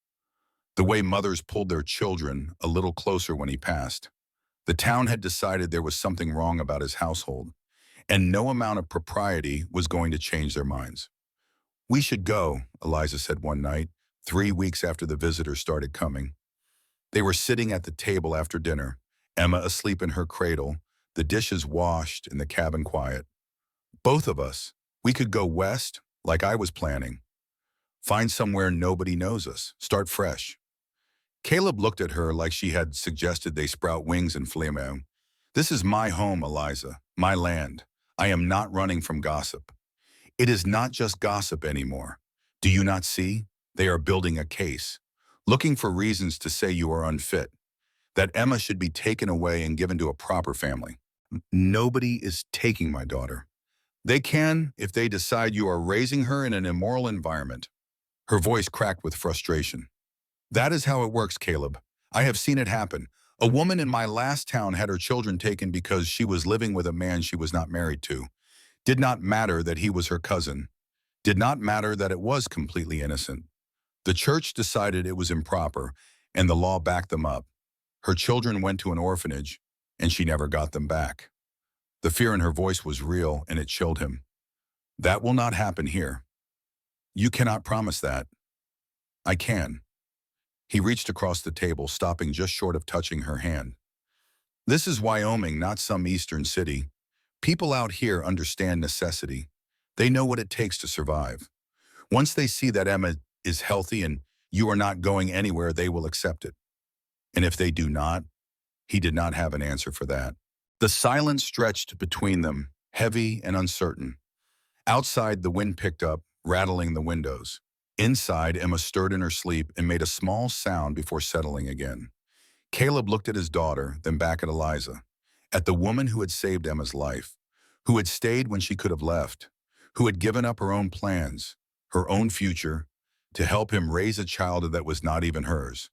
The way mothers pulled their children a little closer when he passed. The town had decided there was something wrong about his household, and no amount of propriety was going to change their minds. "We should go," Eliza said one night, 3 weeks after the visitors started coming. They were sitting at the table after dinner, Emma asleep in her cradle, the dishes washed and the cabin quiet. "Both of us, we could go west, like I was planning. Find somewhere nobody knows us, start fresh." Caleb looked at her like she had suggested they sprout wings and flee away. "This is my home, Eliza, my land. I am not running from gossip." "It is not just gossip anymore. Do you not see? They are building a case, looking for reasons to say you are unfit, that Emma should be taken away and given to a proper family. Nobody is taking my daughter. They can if they decide you are raising her in an immoral environment." Her voice cracked with frustration. "That is how it works, Caleb. I have seen it happen. A woman in my last town had her children taken because she was living with a man she was not married to. Did not matter that he was her cousin. Did not matter that it was completely innocent. The church decided it was improper, and the law backed them up. Her children went to an orphanage, and she never got them back." The fear in her voice was real, and it chilled him. "That will not happen here." "You cannot promise that." "I can." He reached across the table, stopping just short of touching her hand. "This is Wyoming, not some eastern city. People out here understand necessity. They know what it takes to survive. Once they see that Emma is healthy and you are not going anywhere, they will accept it. And if they do not," he did not have an answer for that. The silence stretched between them, heavy and uncertain. Outside, the wind picked up, rattling the windows. Inside, Emma stirred in her sleep and made a small sound before settling again. Caleb looked at his daughter, then back at Eliza, at the woman who had saved Emma's life, who had stayed when she could have left, who had given up her own plans, her own future, to help him raise a child that was not even hers.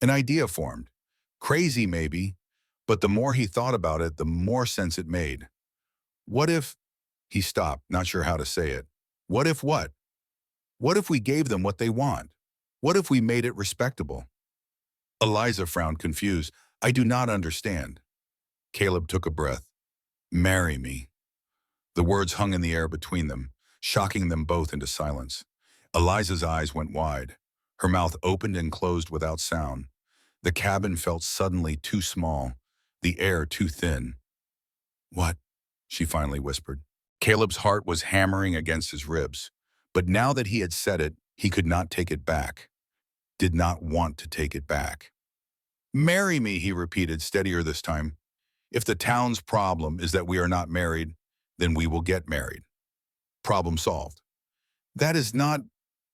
An idea formed. Crazy, maybe, but the more he thought about it, the more sense it made. What if... He stopped, not sure how to say it. What if what? What if we gave them what they want? What if we made it respectable? Eliza frowned, confused. "I do not understand." Caleb took a breath. "Marry me." The words hung in the air between them, shocking them both into silence. Eliza's eyes went wide. Her mouth opened and closed without sound. The cabin felt suddenly too small, the air too thin. "What?" she finally whispered. Caleb's heart was hammering against his ribs, but now that he had said it, he could not take it back. Did not want to take it back. "Marry me," he repeated, steadier this time. "If the town's problem is that we are not married, then we will get married. Problem solved." "That is not...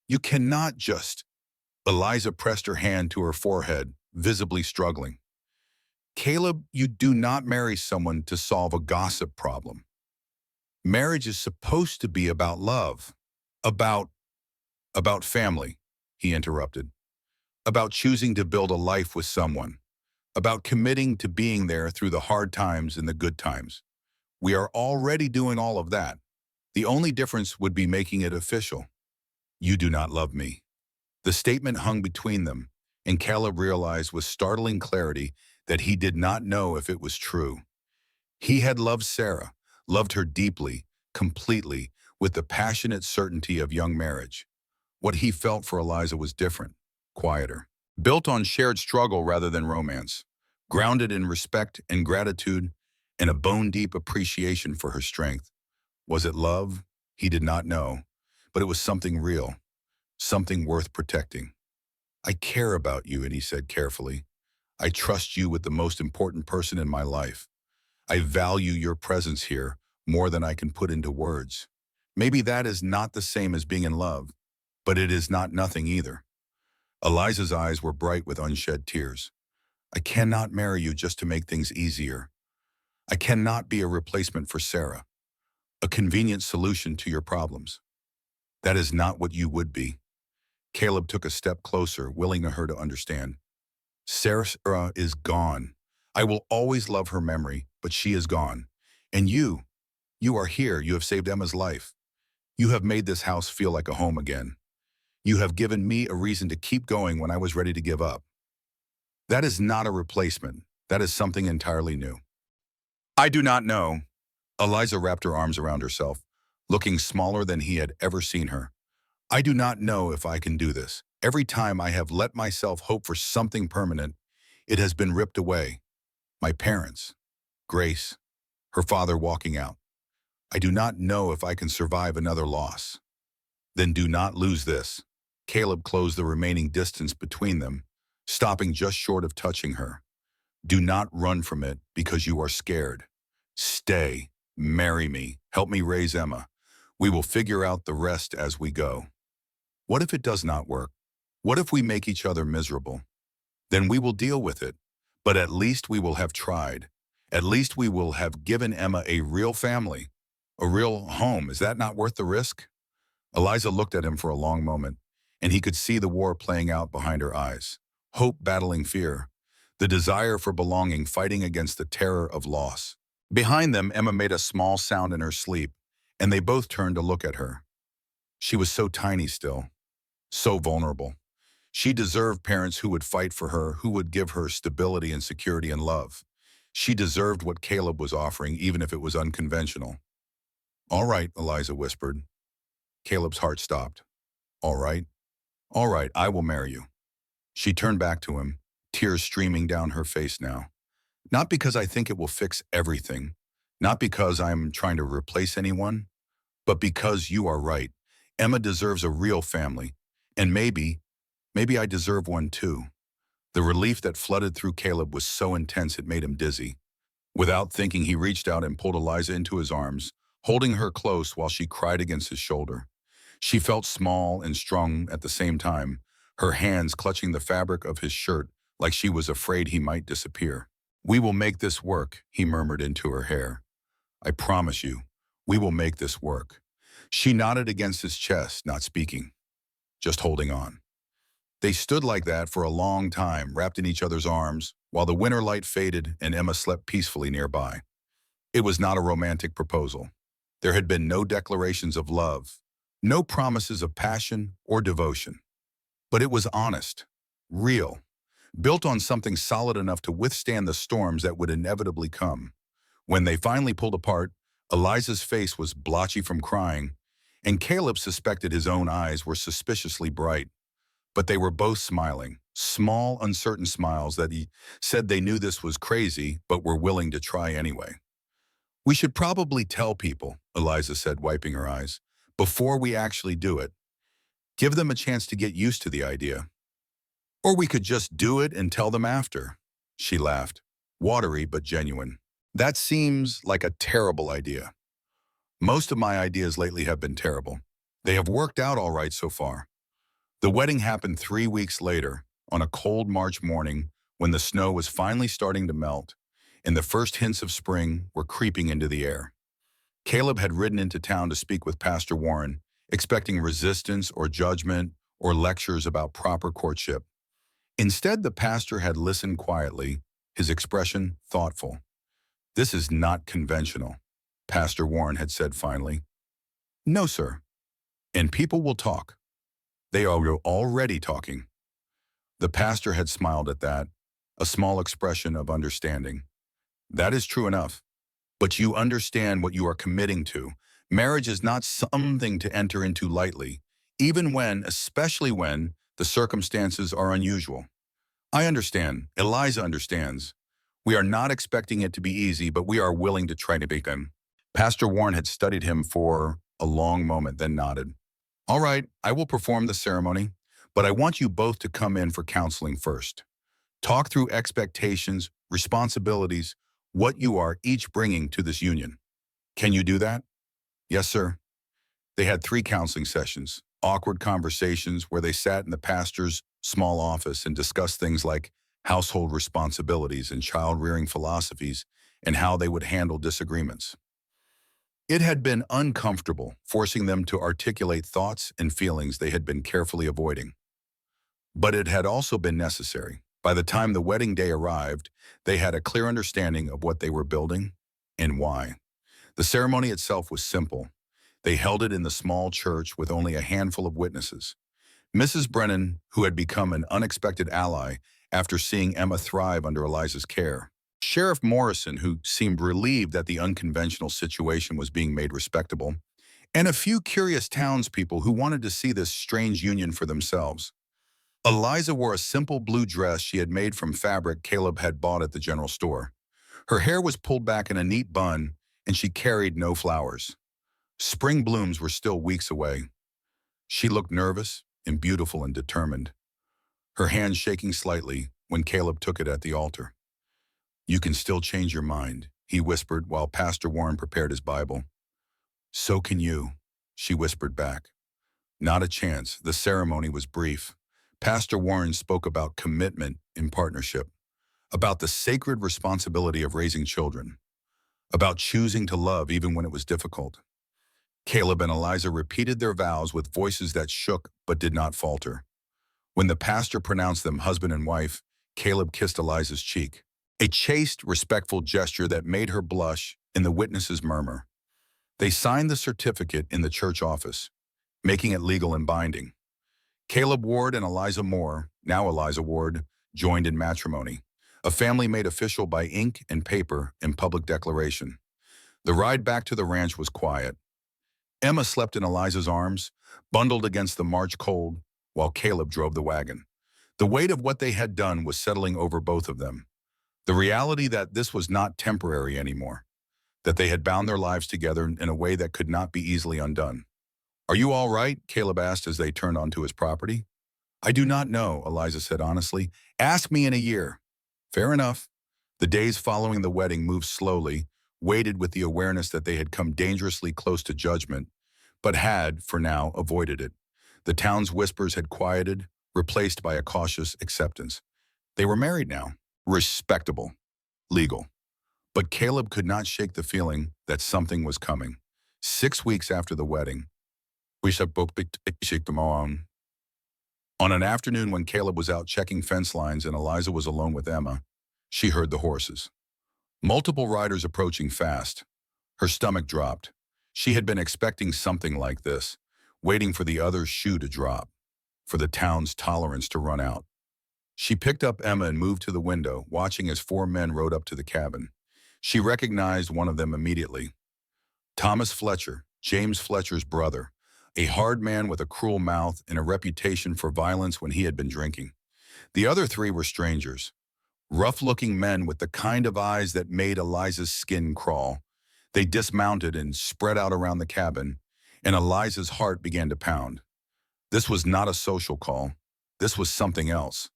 You cannot just..." Eliza pressed her hand to her forehead, visibly struggling. "Caleb, you do not marry someone to solve a gossip problem. Marriage is supposed to be about love. About family," he interrupted. "About choosing to build a life with someone. About committing to being there through the hard times and the good times. We are already doing all of that. The only difference would be making it official. You do not love me." The statement hung between them, and Caleb realized with startling clarity that he did not know if it was true. He had loved Sarah, loved her deeply, completely, with the passionate certainty of young marriage. What he felt for Eliza was different, quieter, built on shared struggle rather than romance, grounded in respect and gratitude and a bone-deep appreciation for her strength. Was it love? He did not know, but it was something real, something worth protecting. "I care about you," and he said carefully. "I trust you with the most important person in my life. I value your presence here more than I can put into words. Maybe that is not the same as being in love, but it is not nothing either." Eliza's eyes were bright with unshed tears. "I cannot marry you just to make things easier. I cannot be a replacement for Sarah, a convenient solution to your problems. That is not what you would be." Caleb took a step closer, willing her to understand. "Sarah is gone. I will always love her memory, but she is gone. And you are here. You have saved Emma's life. You have made this house feel like a home again. You have given me a reason to keep going when I was ready to give up. That is not a replacement. That is something entirely new." "I do not know. Eliza wrapped her arms around herself, looking smaller than he had ever seen her. I do not know if I can do this. Every time I have let myself hope for something permanent, it has been ripped away. My parents, Grace, her father walking out. I do not know if I can survive another loss. Then do not lose this. Caleb closed the remaining distance between them, stopping just short of touching her. Do not run from it because you are scared. Stay. Marry me. Help me raise Emma. We will figure out the rest as we go. What if it does not work? What if we make each other miserable? Then we will deal with it. But at least we will have tried. At least we will have given Emma a real family, a real home. Is that not worth the risk? Eliza looked at him for a long moment, and he could see the war playing out behind her eyes. Hope battling fear. The desire for belonging fighting against the terror of loss. Behind them, Emma made a small sound in her sleep, and they both turned to look at her. She was so tiny still, so vulnerable. She deserved parents who would fight for her, who would give her stability and security and love. She deserved what Caleb was offering, even if it was unconventional. All right, Eliza whispered. Caleb's heart stopped. All right, I will marry you. She turned back to him, tears streaming down her face now. Not because I think it will fix everything, not because I'm trying to replace anyone, but because you are right. Emma deserves a real family, and maybe I deserve one too. The relief that flooded through Caleb was so intense it made him dizzy. Without thinking, he reached out and pulled Eliza into his arms, holding her close while she cried against his shoulder. She felt small and strong at the same time, her hands clutching the fabric of his shirt like she was afraid he might disappear. We will make this work, he murmured into her hair. I promise you, we will make this work. She nodded against his chest, not speaking, just holding on. They stood like that for a long time, wrapped in each other's arms, while the winter light faded and Emma slept peacefully nearby. It was not a romantic proposal. There had been no declarations of love, no promises of passion or devotion. But it was honest, real, built on something solid enough to withstand the storms that would inevitably come. When they finally pulled apart, Eliza's face was blotchy from crying, and Caleb suspected his own eyes were suspiciously bright. But they were both smiling, small, uncertain smiles that he said they knew this was crazy, but were willing to try anyway. We should probably tell people, Eliza said, wiping her eyes, before we actually do it. Give them a chance to get used to the idea. Or we could just do it and tell them after. She laughed, watery but genuine. That seems like a terrible idea. Most of my ideas lately have been terrible. They have worked out all right so far. The wedding happened 3 weeks later, on a cold March morning when the snow was finally starting to melt and the first hints of spring were creeping into the air. Caleb had ridden into town to speak with Pastor Warren, expecting resistance or judgment or lectures about proper courtship. Instead, the pastor had listened quietly, his expression thoughtful. This is not conventional, Pastor Warren had said finally. No, sir. And people will talk. They are already talking. The pastor had smiled at that, a small expression of understanding. That is true enough. But you understand what you are committing to. Marriage is not something to enter into lightly, even when, especially when, the circumstances are unusual. I understand. Eliza understands. We are not expecting it to be easy, but we are willing to try to make them. Pastor Warren had studied him for a long moment, then nodded. All right, I will perform the ceremony, but I want you both to come in for counseling first. Talk through expectations, responsibilities, what you are each bringing to this union. Can you do that? Yes, sir. They had 3 counseling sessions, awkward conversations where they sat in the pastor's small office and discussed things like household responsibilities and child-rearing philosophies and how they would handle disagreements. It had been uncomfortable, forcing them to articulate thoughts and feelings they had been carefully avoiding. But it had also been necessary. By the time the wedding day arrived, they had a clear understanding of what they were building and why. The ceremony itself was simple. They held it in the small church with only a handful of witnesses. Mrs. Brennan, who had become an unexpected ally after seeing Emma thrive under Eliza's care. Sheriff Morrison, who seemed relieved that the unconventional situation was being made respectable, and a few curious townspeople who wanted to see this strange union for themselves. Eliza wore a simple blue dress she had made from fabric Caleb had bought at the general store. Her hair was pulled back in a neat bun, and she carried no flowers. Spring blooms were still weeks away. She looked nervous and beautiful and determined, her hand shaking slightly when Caleb took it at the altar. "You can still change your mind," he whispered while Pastor Warren prepared his Bible. "So can you," she whispered back. Not a chance. The ceremony was brief. Pastor Warren spoke about commitment in partnership, about the sacred responsibility of raising children, about choosing to love even when it was difficult. Caleb and Eliza repeated their vows with voices that shook but did not falter. When the pastor pronounced them husband and wife, Caleb kissed Eliza's cheek, a chaste, respectful gesture that made her blush and the witnesses murmur. They signed the certificate in the church office, making it legal and binding. Caleb Ward and Eliza Moore, now Eliza Ward, joined in matrimony, a family made official by ink and paper in public declaration. The ride back to the ranch was quiet. Emma slept in Eliza's arms, bundled against the March cold, while Caleb drove the wagon. The weight of what they had done was settling over both of them. The reality that this was not temporary anymore, that they had bound their lives together in a way that could not be easily undone. "Are you all right?" Caleb asked as they turned onto his property. "I do not know," Eliza said honestly. "Ask me in a year." Fair enough. The days following the wedding moved slowly, weighted with the awareness that they had come dangerously close to judgment, but had, for now, avoided it. The town's whispers had quieted, replaced by a cautious acceptance. They were married now, respectable, legal. But Caleb could not shake the feeling that something was coming. 6 weeks after the wedding, on an afternoon when Caleb was out checking fence lines and Eliza was alone with Emma, she heard the horses. Multiple riders approaching fast. Her stomach dropped. She had been expecting something like this, waiting for the other shoe to drop, for the town's tolerance to run out. She picked up Emma and moved to the window, watching as 4 men rode up to the cabin. She recognized one of them immediately. Thomas Fletcher, James Fletcher's brother, a hard man with a cruel mouth and a reputation for violence when he had been drinking. The other 3 were strangers, rough-looking men with the kind of eyes that made Eliza's skin crawl. They dismounted and spread out around the cabin, and Eliza's heart began to pound. This was not a social call. This was something else.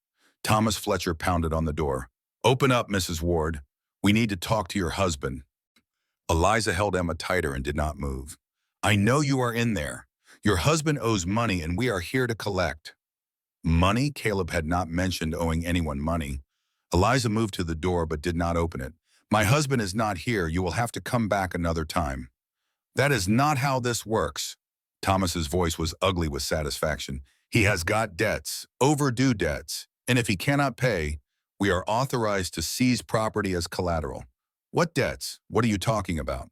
Thomas Fletcher pounded on the door. "Open up, Mrs. Ward. We need to talk to your husband." Eliza held Emma tighter and did not move. "I know you are in there. Your husband owes money and we are here to collect." Money? Caleb had not mentioned owing anyone money. Eliza moved to the door but did not open it. "My husband is not here. You will have to come back another time." "That is not how this works." Thomas's voice was ugly with satisfaction. "He has got debts, overdue debts, and if he cannot pay, we are authorized to seize property as collateral." "What debts? What are you talking about?"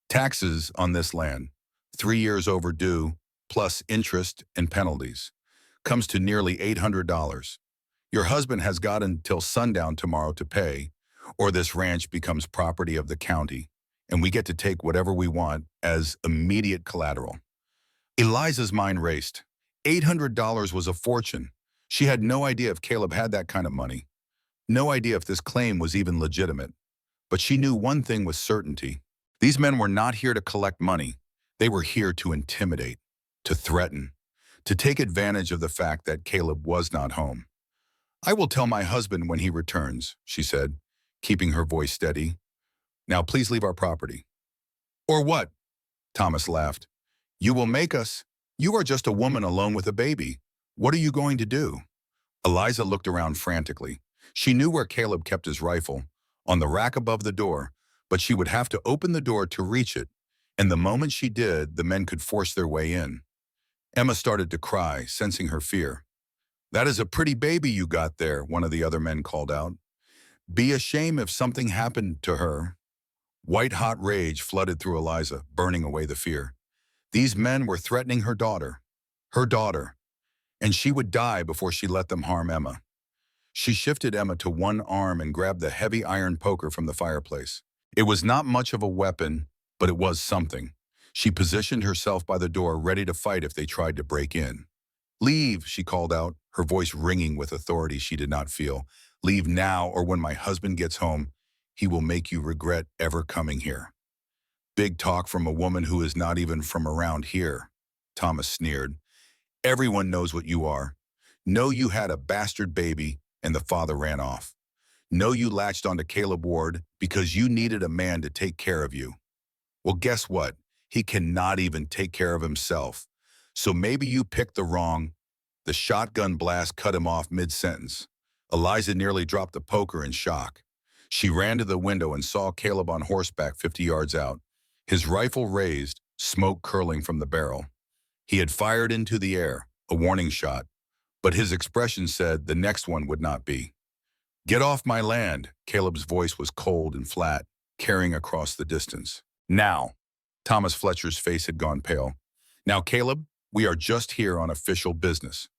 "Taxes on this land, 3 years overdue, plus interest and penalties. Comes to nearly $800. Your husband has got until sundown tomorrow to pay, or this ranch becomes property of the county, and we get to take whatever we want as immediate collateral." Eliza's mind raced. $800 was a fortune. She had no idea if Caleb had that kind of money. No idea if this claim was even legitimate. But she knew one thing with certainty. These men were not here to collect money. They were here to intimidate, to threaten, to take advantage of the fact that Caleb was not home. "I will tell my husband when he returns," she said, keeping her voice steady. "Now please leave our property." "Or what?" Thomas laughed. "You will make us. You are just a woman alone with a baby. What are you going to do?" Eliza looked around frantically. She knew where Caleb kept his rifle, on the rack above the door, but she would have to open the door to reach it, and the moment she did, the men could force their way in. Emma started to cry, sensing her fear. "That is a pretty baby you got there," one of the other men called out. "Be a shame if something happened to her." White-hot rage flooded through Eliza, burning away the fear. These men were threatening her daughter, and she would die before she let them harm Emma. She shifted Emma to one arm and grabbed the heavy iron poker from the fireplace. It was not much of a weapon, but it was something. She positioned herself by the door, ready to fight if they tried to break in. "Leave," she called out, her voice ringing with authority she did not feel. "Leave now, or when my husband gets home, he will make you regret ever coming here." "Big talk from a woman who is not even from around here," Thomas sneered. "Everyone knows what you are. Know you had a bastard baby and the father ran off. Know you latched onto Caleb Ward because you needed a man to take care of you. Well, guess what? He cannot even take care of himself. So maybe you picked the wrong." The shotgun blast cut him off mid-sentence. Eliza nearly dropped the poker in shock. She ran to the window and saw Caleb on horseback 50 yards out, his rifle raised, smoke curling from the barrel. He had fired into the air, a warning shot, but his expression said the next one would not be. "Get off my land," Caleb's voice was cold and flat, carrying across the distance. "Now." Thomas Fletcher's face had gone pale. "Now, Caleb, we are just here on official business."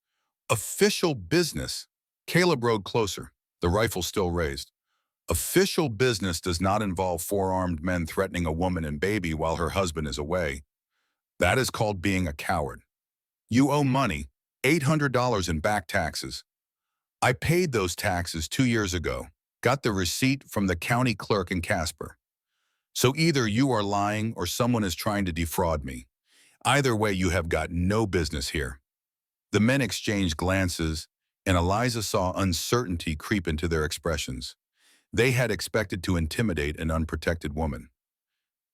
"Official business?" Caleb rode closer, the rifle still raised. "Official business does not involve four-armed men threatening a woman and baby while her husband is away. That is called being a coward. You owe money, $800 in back taxes. I paid those taxes 2 years ago, got the receipt from the county clerk in Casper. So either you are lying or someone is trying to defraud me. Either way, you have got no business here." The men exchanged glances, and Eliza saw uncertainty creep into their expressions. They had expected to intimidate an unprotected woman.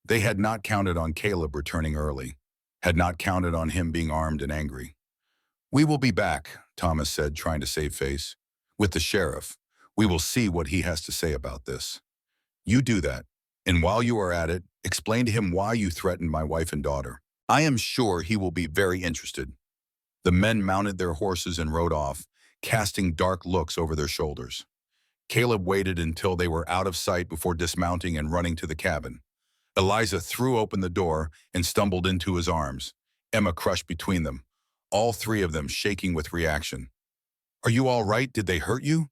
They had not counted on Caleb returning early, had not counted on him being armed and angry. "We will be back," Thomas said, trying to save face. "With the sheriff. We will see what he has to say about this. You do that, and while you are at it, explain to him why you threatened my wife and daughter. I am sure he will be very interested." The men mounted their horses and rode off, casting dark looks over their shoulders. Caleb waited until they were out of sight before dismounting and running to the cabin. Eliza threw open the door and stumbled into his arms, Emma crushed between them, all three of them shaking with reaction. "Are you all right? Did they hurt you?"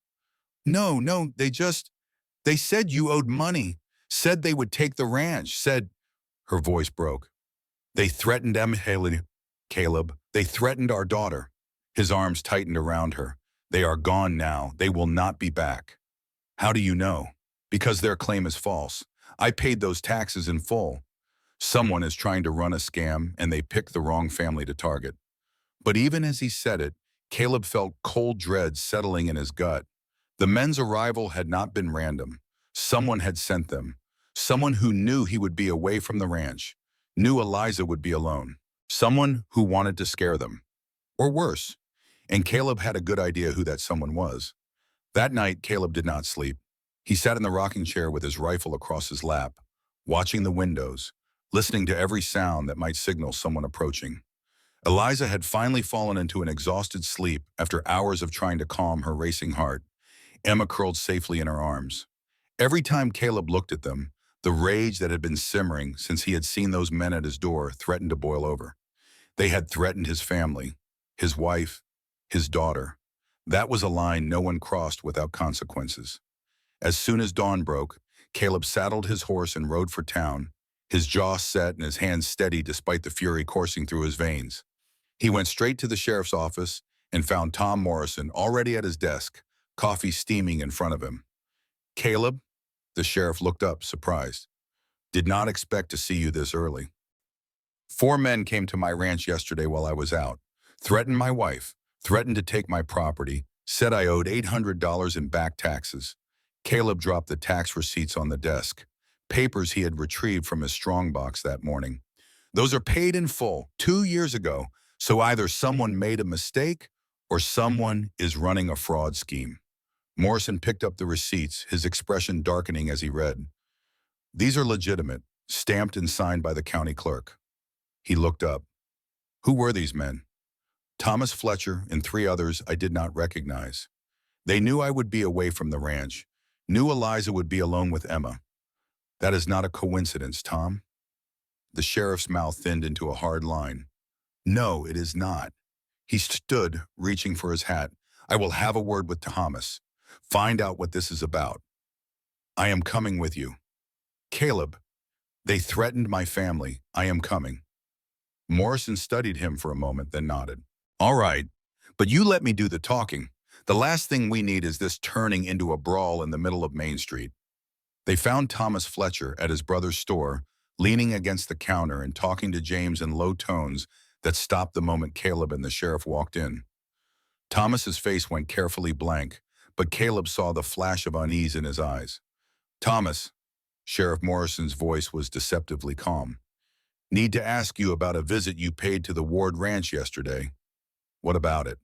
No, they said you owed money, said they would take the ranch, said—" Her voice broke. "They threatened Emma, Caleb. They threatened our daughter." His arms tightened around her. "They are gone now. They will not be back." "How do you know?" "Because their claim is false. I paid those taxes in full. Someone is trying to run a scam, and they picked the wrong family to target." But even as he said it, Caleb felt cold dread settling in his gut. The men's arrival had not been random. Someone had sent them. Someone who knew he would be away from the ranch, knew Eliza would be alone. Someone who wanted to scare them. Or worse. And Caleb had a good idea who that someone was. That night, Caleb did not sleep. He sat in the rocking chair with his rifle across his lap, watching the windows, listening to every sound that might signal someone approaching. Eliza had finally fallen into an exhausted sleep after hours of trying to calm her racing heart. Emma curled safely in her arms. Every time Caleb looked at them, the rage that had been simmering since he had seen those men at his door threatened to boil over. They had threatened his family, his wife, his daughter. That was a line no one crossed without consequences. As soon as dawn broke, Caleb saddled his horse and rode for town, his jaw set and his hands steady despite the fury coursing through his veins. He went straight to the sheriff's office and found Tom Morrison already at his desk, coffee steaming in front of him. "Caleb?" The sheriff looked up, surprised. "Did not expect to see you this early. 4 men came to my ranch yesterday while I was out, threatened my wife, threatened to take my property, said I owed $800 in back taxes." Caleb dropped the tax receipts on the desk, papers he had retrieved from his strongbox that morning. "Those are paid in full, 2 years ago, so either someone made a mistake or someone is running a fraud scheme." Morrison picked up the receipts, his expression darkening as he read. "These are legitimate, stamped and signed by the county clerk." He looked up. Who were these men? Thomas Fletcher and 3 others I did not recognize. They knew I would be away from the ranch, knew Eliza would be alone with Emma. "That is not a coincidence, Tom." The sheriff's mouth thinned into a hard line. "No, it is not." He stood, reaching for his hat. "I will have a word with Thomas. Find out what this is about. I am coming with you. Caleb, they threatened my family. I am coming. Morrison studied him for a moment, then nodded. All right, but you let me do the talking. The last thing we need is this turning into a brawl in the middle of Main Street. They found Thomas Fletcher at his brother's store, leaning against the counter and talking to James in low tones that stopped the moment Caleb and the sheriff walked in. Thomas's face went carefully blank, but Caleb saw the flash of unease in his eyes. Thomas, Sheriff Morrison's voice was deceptively calm. Need to ask you about a visit you paid to the Ward Ranch yesterday. What about it?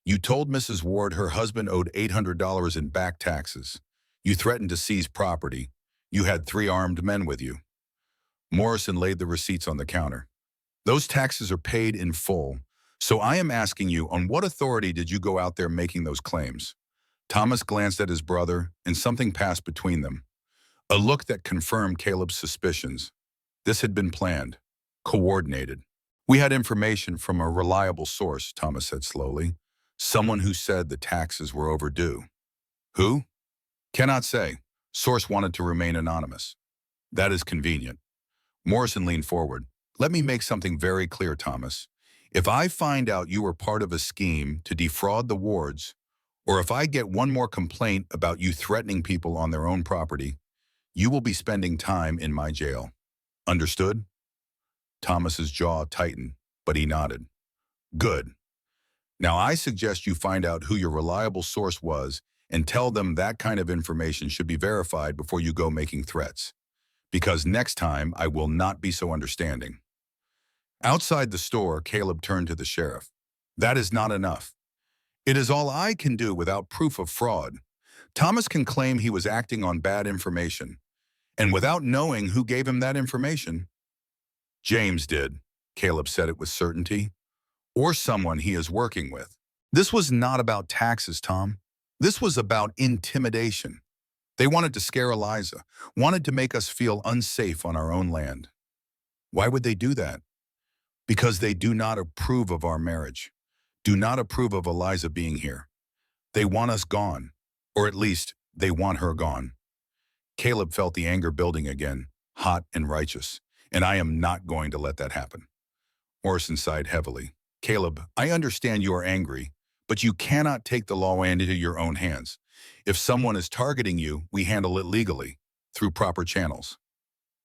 You told Mrs. Ward her husband owed $800 in back taxes. You threatened to seize property. You had 3 armed men with you. Morrison laid the receipts on the counter. Those taxes are paid in full, so I am asking you, on what authority did you go out there making those claims? Thomas glanced at his brother, and something passed between them. A look that confirmed Caleb's suspicions. This had been planned, coordinated. We had information from a reliable source, Thomas said slowly. Someone who said the taxes were overdue. Who? Cannot say. Source wanted to remain anonymous. That is convenient. Morrison leaned forward. Let me make something very clear, Thomas. If I find out you were part of a scheme to defraud the Wards, or if I get one more complaint about you threatening people on their own property, you will be spending time in my jail. Understood? Thomas's jaw tightened, but he nodded. Good. Now I suggest you find out who your reliable source was and tell them that kind of information should be verified before you go making threats. Because next time I will not be so understanding. Outside the store, Caleb turned to the sheriff. That is not enough. It is all I can do without proof of fraud. Thomas can claim he was acting on bad information, and without knowing who gave him that information. James did, Caleb said it with certainty, or someone he is working with. This was not about taxes, Tom. This was about intimidation. They wanted to scare Eliza, wanted to make us feel unsafe on our own land. Why would they do that? Because they do not approve of our marriage, do not approve of Eliza being here. They want us gone, or at least they want her gone. Caleb felt the anger building again, hot and righteous, and I am not going to let that happen. Morrison sighed heavily. Caleb, I understand you are angry, but you cannot take the law into your own hands. If someone is targeting you, we handle it legally, through proper channels.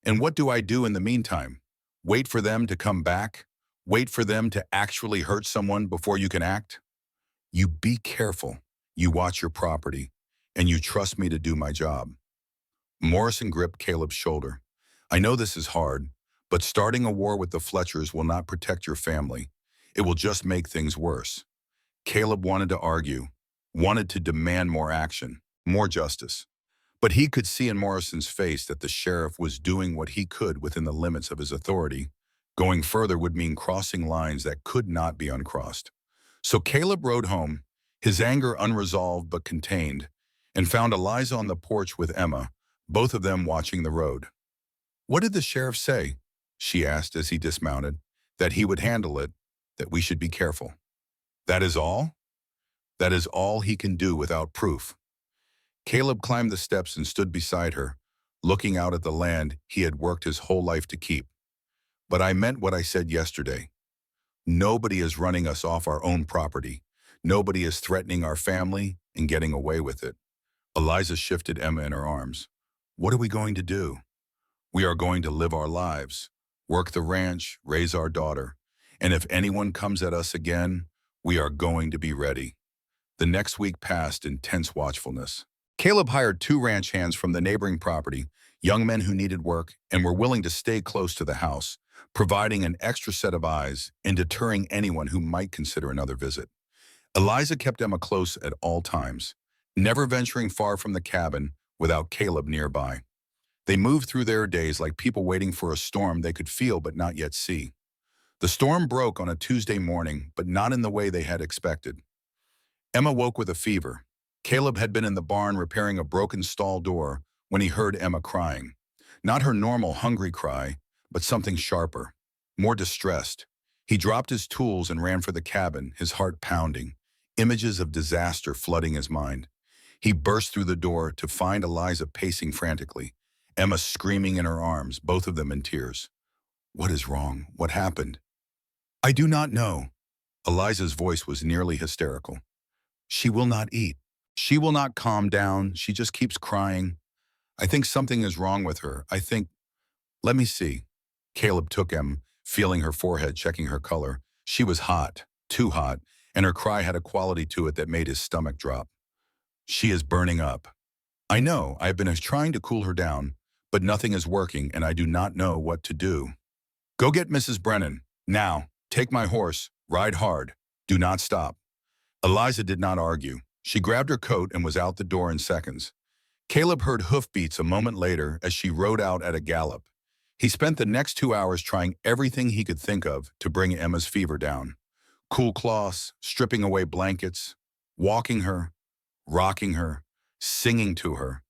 And what do I do in the meantime? Wait for them to come back? Wait for them to actually hurt someone before you can act? You be careful. You watch your property, and you trust me to do my job. Morrison gripped Caleb's shoulder. I know this is hard, but starting a war with the Fletchers will not protect your family. It will just make things worse. Caleb wanted to argue, wanted to demand more action, more justice. But he could see in Morrison's face that the sheriff was doing what he could within the limits of his authority. Going further would mean crossing lines that could not be uncrossed. So Caleb rode home, his anger unresolved but contained, and found Eliza on the porch with Emma, both of them watching the road. What did the sheriff say? She asked as he dismounted. That he would handle it, that we should be careful. That is all? That is all he can do without proof. Caleb climbed the steps and stood beside her, looking out at the land he had worked his whole life to keep. But I meant what I said yesterday. Nobody is running us off our own property. Nobody is threatening our family and getting away with it. Eliza shifted Emma in her arms. What are we going to do? We are going to live our lives, work the ranch, raise our daughter, and if anyone comes at us again, we are going to be ready. The next week passed in tense watchfulness. Caleb hired 2 ranch hands from the neighboring property, young men who needed work and were willing to stay close to the house, providing an extra set of eyes and deterring anyone who might consider another visit. Eliza kept Emma close at all times, never venturing far from the cabin without Caleb nearby. They moved through their days like people waiting for a storm they could feel but not yet see. The storm broke on a Tuesday morning, but not in the way they had expected. Emma woke with a fever. Caleb had been in the barn repairing a broken stall door when he heard Emma crying. Not her normal hungry cry, but something sharper, more distressed. He dropped his tools and ran for the cabin, his heart pounding, images of disaster flooding his mind. He burst through the door to find Eliza pacing frantically, Emma screaming in her arms, both of them in tears. What is wrong? What happened? I do not know. Eliza's voice was nearly hysterical. She will not eat. She will not calm down. She just keeps crying. I think something is wrong with her. I think, let me see. Caleb took Em, feeling her forehead, checking her color. She was hot, too hot, and her cry had a quality to it that made his stomach drop. She is burning up. I know, I have been trying to cool her down, but nothing is working and I do not know what to do. Go get Mrs. Brennan. Now, take my horse, ride hard. Do not stop. Eliza did not argue. She grabbed her coat and was out the door in seconds. Caleb heard hoofbeats a moment later as she rode out at a gallop. He spent the next 2 hours trying everything he could think of to bring Emma's fever down. Cool cloths, stripping away blankets, walking her, rocking her, singing to her.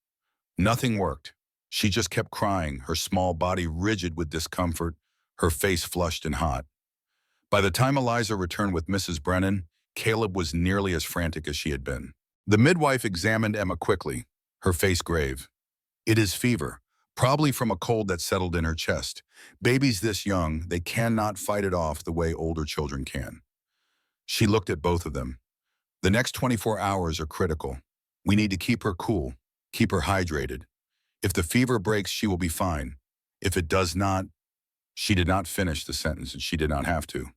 Nothing worked. She just kept crying, her small body rigid with discomfort, her face flushed and hot. By the time Eliza returned with Mrs. Brennan, Caleb was nearly as frantic as she had been. The midwife examined Emma quickly, her face grave. It is fever, probably from a cold that settled in her chest. Babies this young, they cannot fight it off the way older children can. She looked at both of them. The next 24 hours are critical. We need to keep her cool, keep her hydrated. If the fever breaks, she will be fine. If it does not, she did not finish the sentence and she did not have to.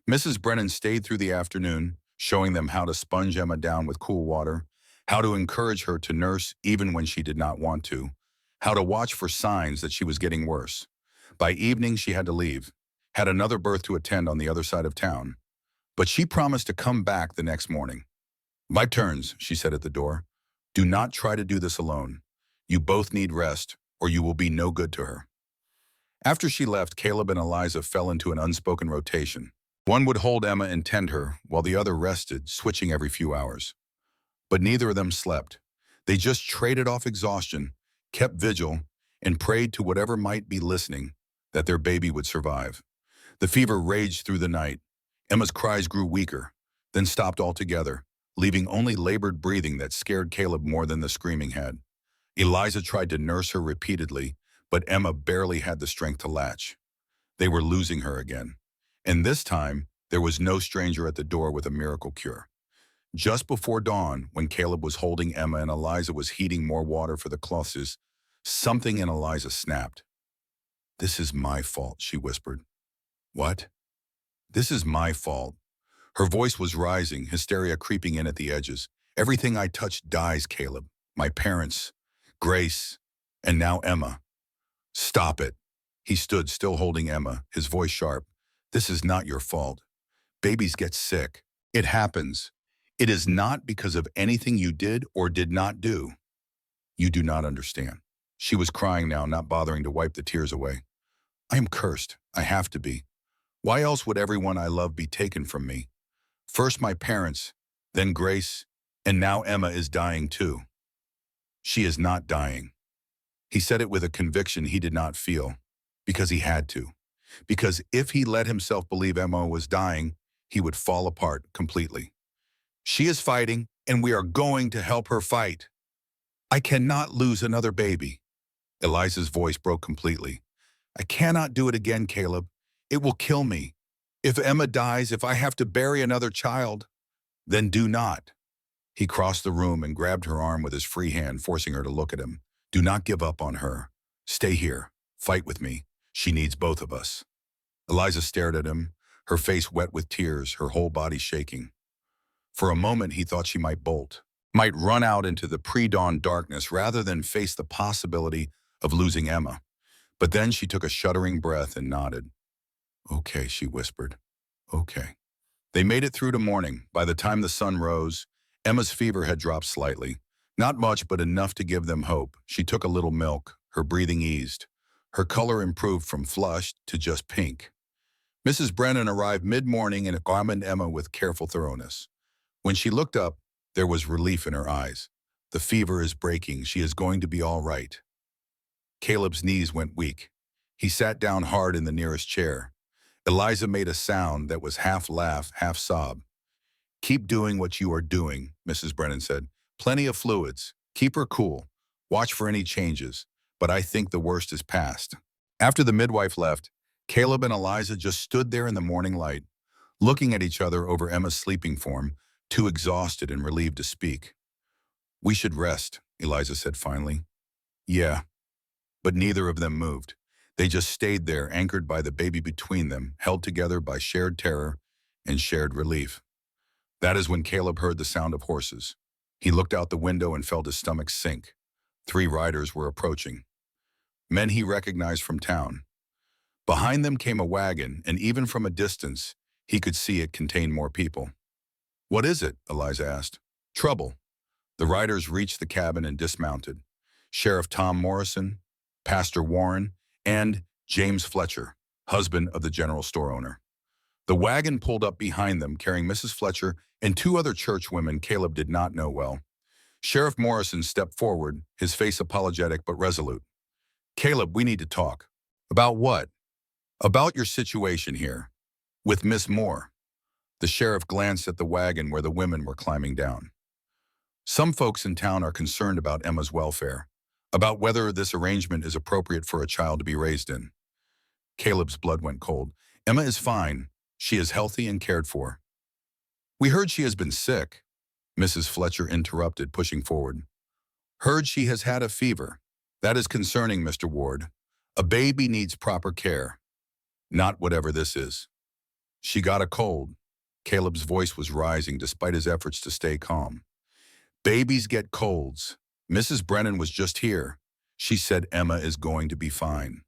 Mrs. Brennan stayed through the afternoon, showing them how to sponge Emma down with cool water, how to encourage her to nurse even when she did not want to, how to watch for signs that she was getting worse. By evening, she had to leave, had another birth to attend on the other side of town. But she promised to come back the next morning. My turns, she said at the door. Do not try to do this alone. You both need rest, or you will be no good to her. After she left, Caleb and Eliza fell into an unspoken rotation. One would hold Emma and tend her, while the other rested, switching every few hours. But neither of them slept. They just traded off exhaustion, kept vigil, and prayed to whatever might be listening that their baby would survive. The fever raged through the night. Emma's cries grew weaker, then stopped altogether, leaving only labored breathing that scared Caleb more than the screaming had. Eliza tried to nurse her repeatedly, but Emma barely had the strength to latch. They were losing her again. And this time, there was no stranger at the door with a miracle cure. Just before dawn, when Caleb was holding Emma and Eliza was heating more water for the cloths, something in Eliza snapped. This is my fault, she whispered. What? This is my fault. Her voice was rising, hysteria creeping in at the edges. Everything I touch dies, Caleb. My parents, Grace, and now Emma. Stop it. He stood, still holding Emma, his voice sharp. This is not your fault. Babies get sick. It happens. It is not because of anything you did or did not do. You do not understand. She was crying now, not bothering to wipe the tears away. I am cursed. I have to be. Why else would everyone I love be taken from me? First my parents, then Grace, and now Emma is dying too. She is not dying. He said it with a conviction he did not feel, because he had to. Because if he let himself believe Emma was dying, he would fall apart completely. She is fighting, and we are going to help her fight. I cannot lose another baby. Eliza's voice broke completely. I cannot do it again, Caleb. It will kill me. If Emma dies, if I have to bury another child, then do not. He crossed the room and grabbed her arm with his free hand, forcing her to look at him. Do not give up on her. Stay here. Fight with me. She needs both of us. Eliza stared at him, her face wet with tears, her whole body shaking. For a moment, he thought she might bolt, might run out into the pre-dawn darkness rather than face the possibility of losing Emma. But then she took a shuddering breath and nodded. Okay, she whispered. Okay. They made it through to morning. By the time the sun rose, Emma's fever had dropped slightly. Not much, but enough to give them hope. She took a little milk. Her breathing eased. Her color improved from flushed to just pink. Mrs. Brennan arrived mid-morning and examined Emma with careful thoroughness. When she looked up, there was relief in her eyes. The fever is breaking. She is going to be all right. Caleb's knees went weak. He sat down hard in the nearest chair. Eliza made a sound that was half laugh, half sob. Keep doing what you are doing, Mrs. Brennan said. Plenty of fluids. Keep her cool. Watch for any changes. But I think the worst is past. After the midwife left, Caleb and Eliza just stood there in the morning light, looking at each other over Emma's sleeping form, too exhausted and relieved to speak. "We should rest," Eliza said finally. "Yeah." But neither of them moved. They just stayed there, anchored by the baby between them, held together by shared terror and shared relief. That is when Caleb heard the sound of horses. He looked out the window and felt his stomach sink. 3 riders were approaching. Men he recognized from town. Behind them came a wagon, and even from a distance, he could see it contained more people. "What is it?" Eliza asked. "Trouble." The riders reached the cabin and dismounted. Sheriff Tom Morrison, Pastor Warren, and James Fletcher, husband of the general store owner. The wagon pulled up behind them, carrying Mrs. Fletcher and 2 other church women Caleb did not know well. Sheriff Morrison stepped forward, his face apologetic but resolute. "Caleb, we need to talk." "About what?" "About your situation here. With Miss Moore." The sheriff glanced at the wagon where the women were climbing down. "Some folks in town are concerned about Emma's welfare, about whether this arrangement is appropriate for a child to be raised in." Caleb's blood went cold. "Emma is fine. She is healthy and cared for." "We heard she has been sick," Mrs. Fletcher interrupted, pushing forward. "Heard she has had a fever. That is concerning, Mr. Ward. A baby needs proper care. Not whatever this is." "She got a cold." Caleb's voice was rising despite his efforts to stay calm. "Babies get colds. Mrs. Brennan was just here. She said Emma is going to be fine."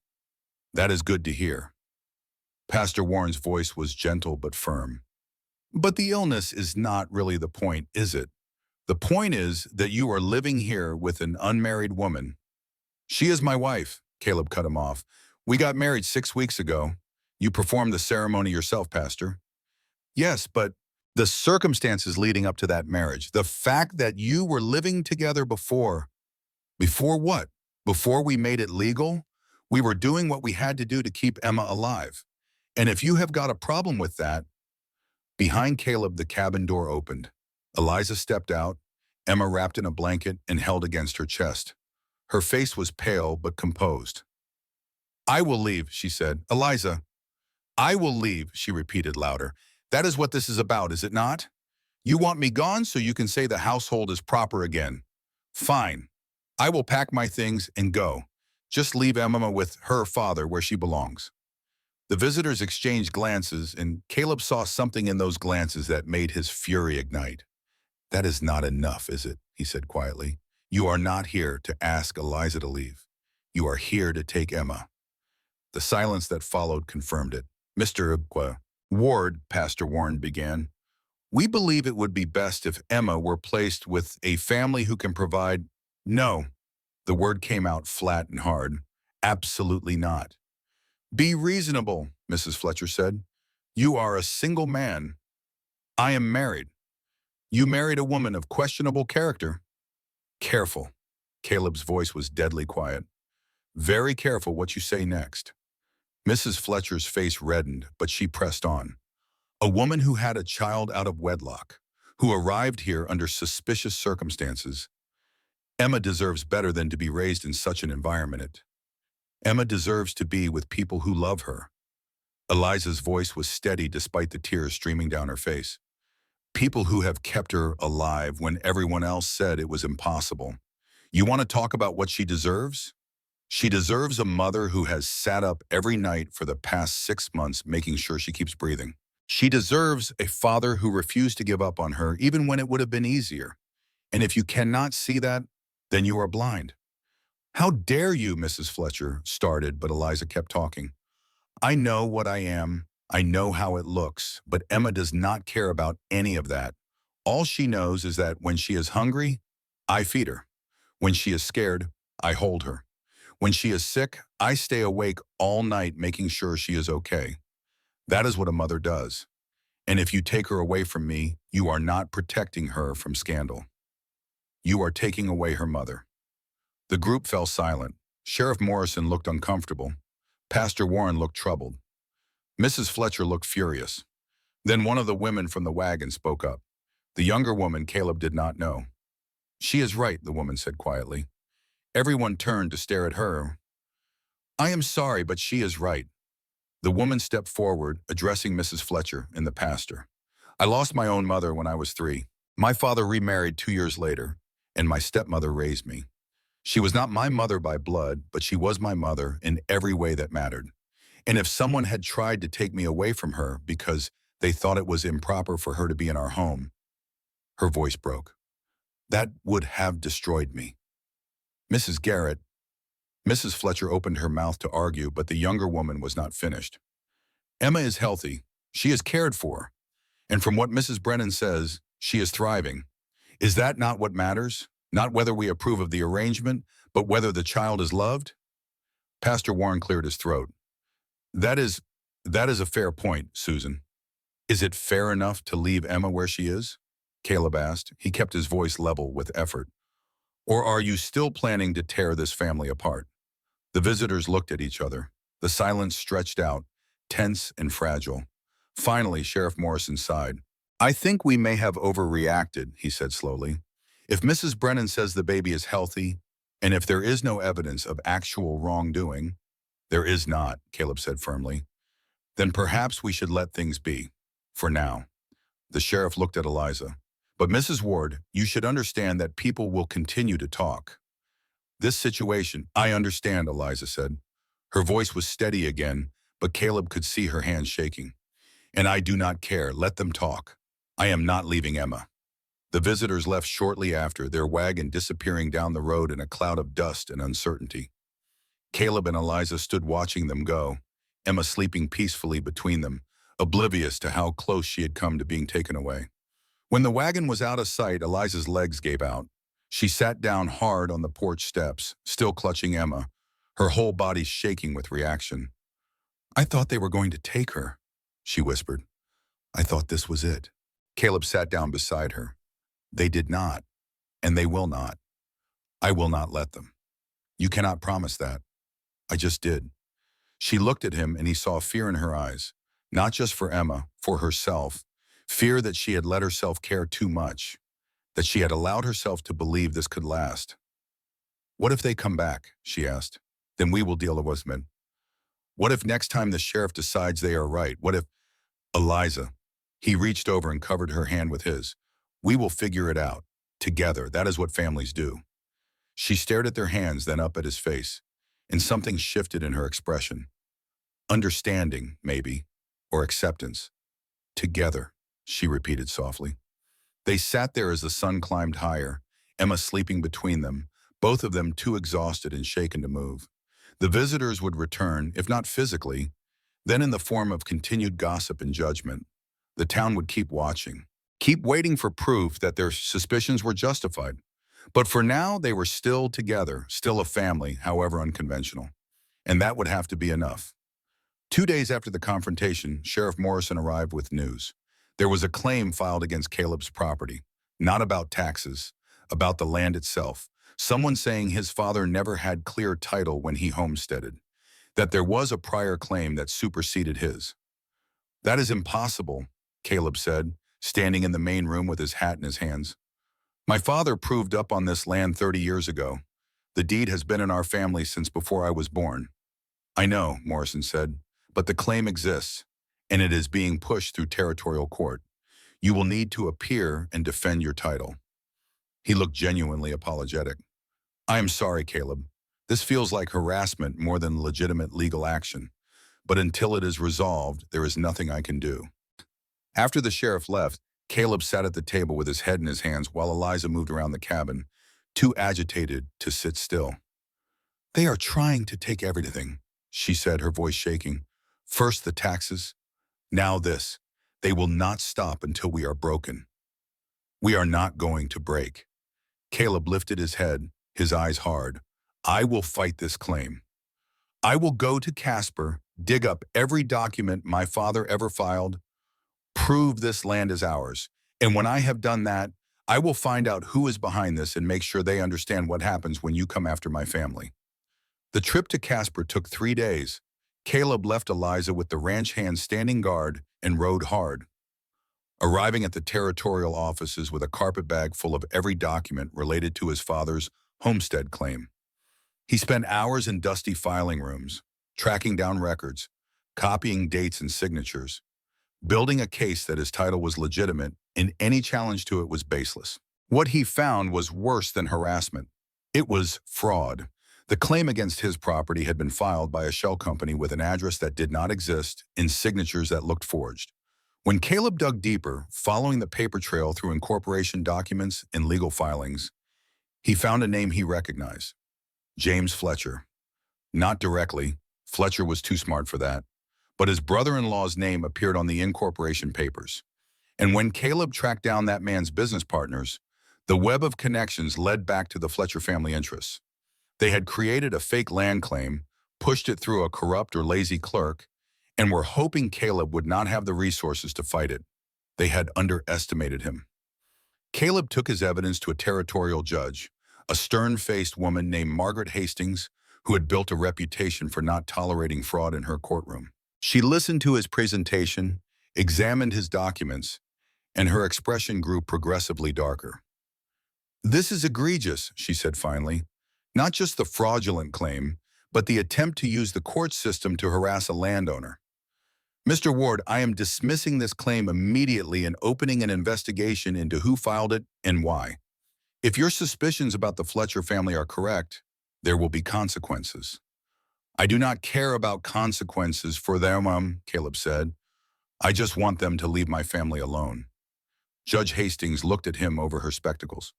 "That is good to hear." Pastor Warren's voice was gentle but firm. "But the illness is not really the point, is it? The point is that you are living here with an unmarried woman." "She is my wife," Caleb cut him off. "We got married 6 weeks ago. You performed the ceremony yourself, Pastor." "Yes, but the circumstances leading up to that marriage, the fact that you were living together before." "Before what? Before we made it legal? We were doing what we had to do to keep Emma alive. And if you have got a problem with that..." Behind Caleb, the cabin door opened. Eliza stepped out, Emma wrapped in a blanket and held against her chest. Her face was pale but composed. "I will leave," she said. "Eliza." "I will leave," she repeated louder. "That is what this is about, is it not? You want me gone so you can say the household is proper again. Fine. I will pack my things and go. Just leave Emma with her father where she belongs." The visitors exchanged glances, and Caleb saw something in those glances that made his fury ignite. "That is not enough, is it?" he said quietly. "You are not here to ask Eliza to leave. You are here to take Emma." The silence that followed confirmed it. "Mr. Ward," Pastor Warren began, "we believe it would be best if Emma were placed with a family who can provide..." "No." The word came out flat and hard. "Absolutely not." "Be reasonable," Mrs. Fletcher said. "You are a single man. I am married. You married a woman of questionable character." "Careful." Caleb's voice was deadly quiet. "Very careful what you say next." Mrs. Fletcher's face reddened, but she pressed on. "A woman who had a child out of wedlock, who arrived here under suspicious circumstances. Emma deserves better than to be raised in such an environment. Emma deserves to be with people who love her." Eliza's voice was steady despite the tears streaming down her face. "People who have kept her alive when everyone else said it was impossible. You want to talk about what she deserves? She deserves a mother who has sat up every night for the past 6 months making sure she keeps breathing. She deserves a father who refused to give up on her even when it would have been easier. And if you cannot see that, then you are blind." "How dare you," Mrs. Fletcher started, but Eliza kept talking. "I know what I am. I know how it looks, but Emma does not care about any of that. All she knows is that when she is hungry, I feed her. When she is scared, I hold her. When she is sick, I stay awake all night making sure she is okay. That is what a mother does. And if you take her away from me, you are not protecting her from scandal. You are taking away her mother." The group fell silent. Sheriff Morrison looked uncomfortable. Pastor Warren looked troubled. Mrs. Fletcher looked furious. Then one of the women from the wagon spoke up. The younger woman Caleb did not know. She is right, the woman said quietly. Everyone turned to stare at her. I am sorry, but she is right. The woman stepped forward, addressing Mrs. Fletcher and the pastor. I lost my own mother when I was 3. My father remarried 2 years later, and my stepmother raised me. She was not my mother by blood, but she was my mother in every way that mattered. And if someone had tried to take me away from her because they thought it was improper for her to be in our home, her voice broke. That would have destroyed me. Mrs. Garrett, Mrs. Fletcher opened her mouth to argue, but the younger woman was not finished. Emma is healthy. She is cared for. And from what Mrs. Brennan says, she is thriving. Is that not what matters? Not whether we approve of the arrangement, but whether the child is loved? Pastor Warren cleared his throat. That is a fair point, Susan. Is it fair enough to leave Emma where she is? Caleb asked. He kept his voice level with effort. Or are you still planning to tear this family apart? The visitors looked at each other. The silence stretched out, tense and fragile. Finally, Sheriff Morrison sighed. I think we may have overreacted, he said slowly. If Mrs. Brennan says the baby is healthy, and if there is no evidence of actual wrongdoing, there is not, Caleb said firmly, then perhaps we should let things be, for now. The sheriff looked at Eliza. But Mrs. Ward, you should understand that people will continue to talk. This situation, I understand, Eliza said. Her voice was steady again, but Caleb could see her hands shaking. And I do not care. Let them talk. I am not leaving Emma. The visitors left shortly after, their wagon disappearing down the road in a cloud of dust and uncertainty. Caleb and Eliza stood watching them go, Emma sleeping peacefully between them, oblivious to how close she had come to being taken away. When the wagon was out of sight, Eliza's legs gave out. She sat down hard on the porch steps, still clutching Emma, her whole body shaking with reaction. I thought they were going to take her, she whispered. I thought this was it. Caleb sat down beside her. They did not, and they will not. I will not let them. You cannot promise that. I just did. She looked at him and he saw fear in her eyes, not just for Emma, for herself, fear that she had let herself care too much, that she had allowed herself to believe this could last. What if they come back, she asked. Then we will deal with it. What if next time the sheriff decides they are right? What if, Eliza, he reached over and covered her hand with his. We will figure it out, together. That is what families do. She stared at their hands, then up at his face, and something shifted in her expression. Understanding, maybe, or acceptance. Together, she repeated softly. They sat there as the sun climbed higher, Emma sleeping between them, both of them too exhausted and shaken to move. The visitors would return, if not physically, then in the form of continued gossip and judgment. The town would keep watching, keep waiting for proof that their suspicions were justified. But for now, they were still together, still a family, however unconventional. And that would have to be enough. 2 days after the confrontation, Sheriff Morrison arrived with news. There was a claim filed against Caleb's property, not about taxes, about the land itself. Someone saying his father never had clear title when he homesteaded, that there was a prior claim that superseded his. That is impossible, Caleb said, standing in the main room with his hat in his hands. My father proved up on this land 30 years ago. The deed has been in our family since before I was born. I know, Morrison said, but the claim exists, and it is being pushed through territorial court. You will need to appear and defend your title. He looked genuinely apologetic. I am sorry, Caleb. This feels like harassment more than legitimate legal action. But until it is resolved, there is nothing I can do. After the sheriff left, Caleb sat at the table with his head in his hands while Eliza moved around the cabin, too agitated to sit still. They are trying to take everything, she said, her voice shaking. First the taxes, now this. They will not stop until we are broken. We are not going to break. Caleb lifted his head, his eyes hard. I will fight this claim. I will go to Casper, dig up every document my father ever filed, prove this land is ours. And when I have done that, I will find out who is behind this and make sure they understand what happens when you come after my family. The trip to Casper took 3 days. Caleb left Eliza with the ranch hand standing guard and rode hard. arriving at the territorial offices with a carpet bag full of every document related to his father's homestead claim. He spent hours in dusty filing rooms, tracking down records, copying dates and signatures, building a case that his title was legitimate and any challenge to it was baseless. What he found was worse than harassment. It was fraud. The claim against his property had been filed by a shell company with an address that did not exist and signatures that looked forged. When Caleb dug deeper, following the paper trail through incorporation documents and legal filings, he found a name he recognized: James Fletcher. Not directly, Fletcher was too smart for that, but his brother-in-law's name appeared on the incorporation papers. And when Caleb tracked down that man's business partners, the web of connections led back to the Fletcher family interests. They had created a fake land claim, pushed it through a corrupt or lazy clerk, and were hoping Caleb would not have the resources to fight it. They had underestimated him. Caleb took his evidence to a territorial judge, a stern-faced woman named Margaret Hastings, who had built a reputation for not tolerating fraud in her courtroom. She listened to his presentation, examined his documents, and her expression grew progressively darker. "This is egregious," she said finally. "Not just the fraudulent claim, but the attempt to use the court system to harass a landowner. Mr. Ward, I am dismissing this claim immediately and opening an investigation into who filed it and why. If your suspicions about the Fletcher family are correct, there will be consequences." "I do not care about consequences for them," Caleb said. "I just want them to leave my family alone." Judge Hastings looked at him over her spectacles.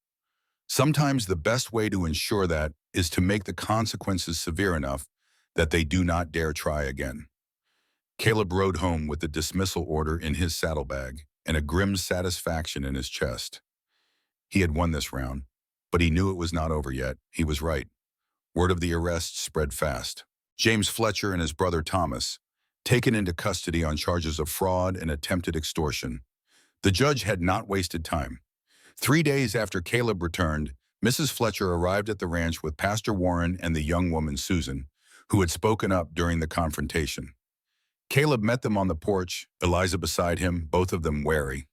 "Sometimes the best way to ensure that is to make the consequences severe enough that they do not dare try again." Caleb rode home with the dismissal order in his saddlebag and a grim satisfaction in his chest. He had won this round, but he knew it was not over yet. He was right. Word of the arrest spread fast. James Fletcher and his brother Thomas, taken into custody on charges of fraud and attempted extortion. The judge had not wasted time. 3 days after Caleb returned, Mrs. Fletcher arrived at the ranch with Pastor Warren and the young woman Susan, who had spoken up during the confrontation. Caleb met them on the porch, Eliza beside him, both of them wary.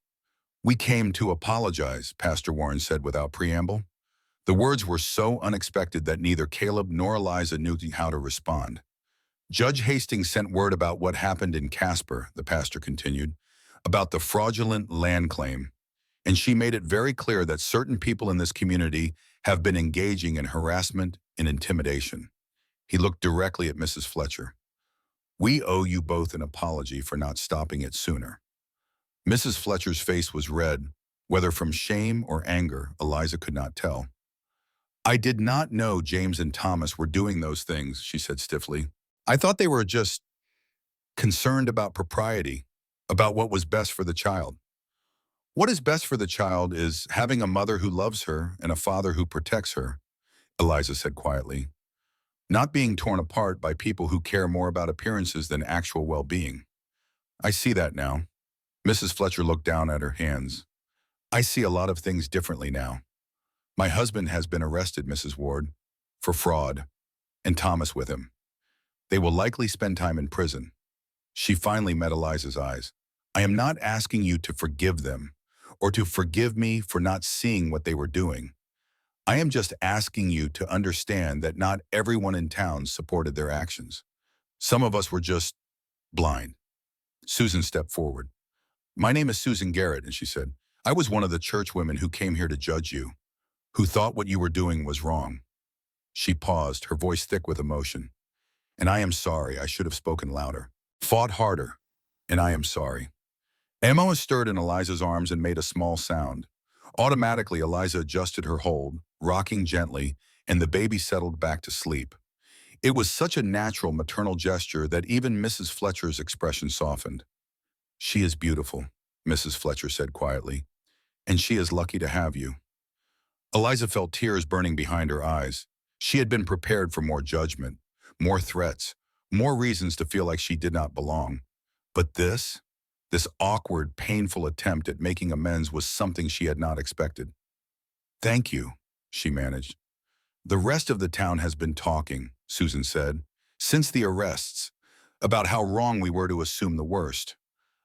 "We came to apologize," Pastor Warren said without preamble. The words were so unexpected that neither Caleb nor Eliza knew how to respond. "Judge Hastings sent word about what happened in Casper," the pastor continued, "about the fraudulent land claim. And she made it very clear that certain people in this community have been engaging in harassment and intimidation." He looked directly at Mrs. Fletcher. "We owe you both an apology for not stopping it sooner." Mrs. Fletcher's face was red, whether from shame or anger, Eliza could not tell. "I did not know James and Thomas were doing those things," she said stiffly. "I thought they were just concerned about propriety, about what was best for the child." "What is best for the child is having a mother who loves her and a father who protects her," Eliza said quietly. "Not being torn apart by people who care more about appearances than actual well-being." "I see that now." Mrs. Fletcher looked down at her hands. "I see a lot of things differently now. My husband has been arrested, Mrs. Ward, for fraud, and Thomas with him. They will likely spend time in prison." She finally met Eliza's eyes. "I am not asking you to forgive them, or to forgive me for not seeing what they were doing. I am just asking you to understand that not everyone in town supported their actions. Some of us were just blind." Susan stepped forward. "My name is Susan Garrett," and she said, "I was one of the church women who came here to judge you, who thought what you were doing was wrong." She paused, her voice thick with emotion. "And I am sorry. I should have spoken louder, fought harder, and I am sorry." Emma was stirred in Eliza's arms and made a small sound. Automatically, Eliza adjusted her hold, rocking gently, and the baby settled back to sleep. It was such a natural maternal gesture that even Mrs. Fletcher's expression softened. "She is beautiful," Mrs. Fletcher said quietly, "and she is lucky to have you." Eliza felt tears burning behind her eyes. She had been prepared for more judgment, more threats, more reasons to feel like she did not belong. But this awkward, painful attempt at making amends was something she had not expected. "Thank you," she managed. "The rest of the town has been talking," Susan said, "since the arrests, about how wrong we were to assume the worst,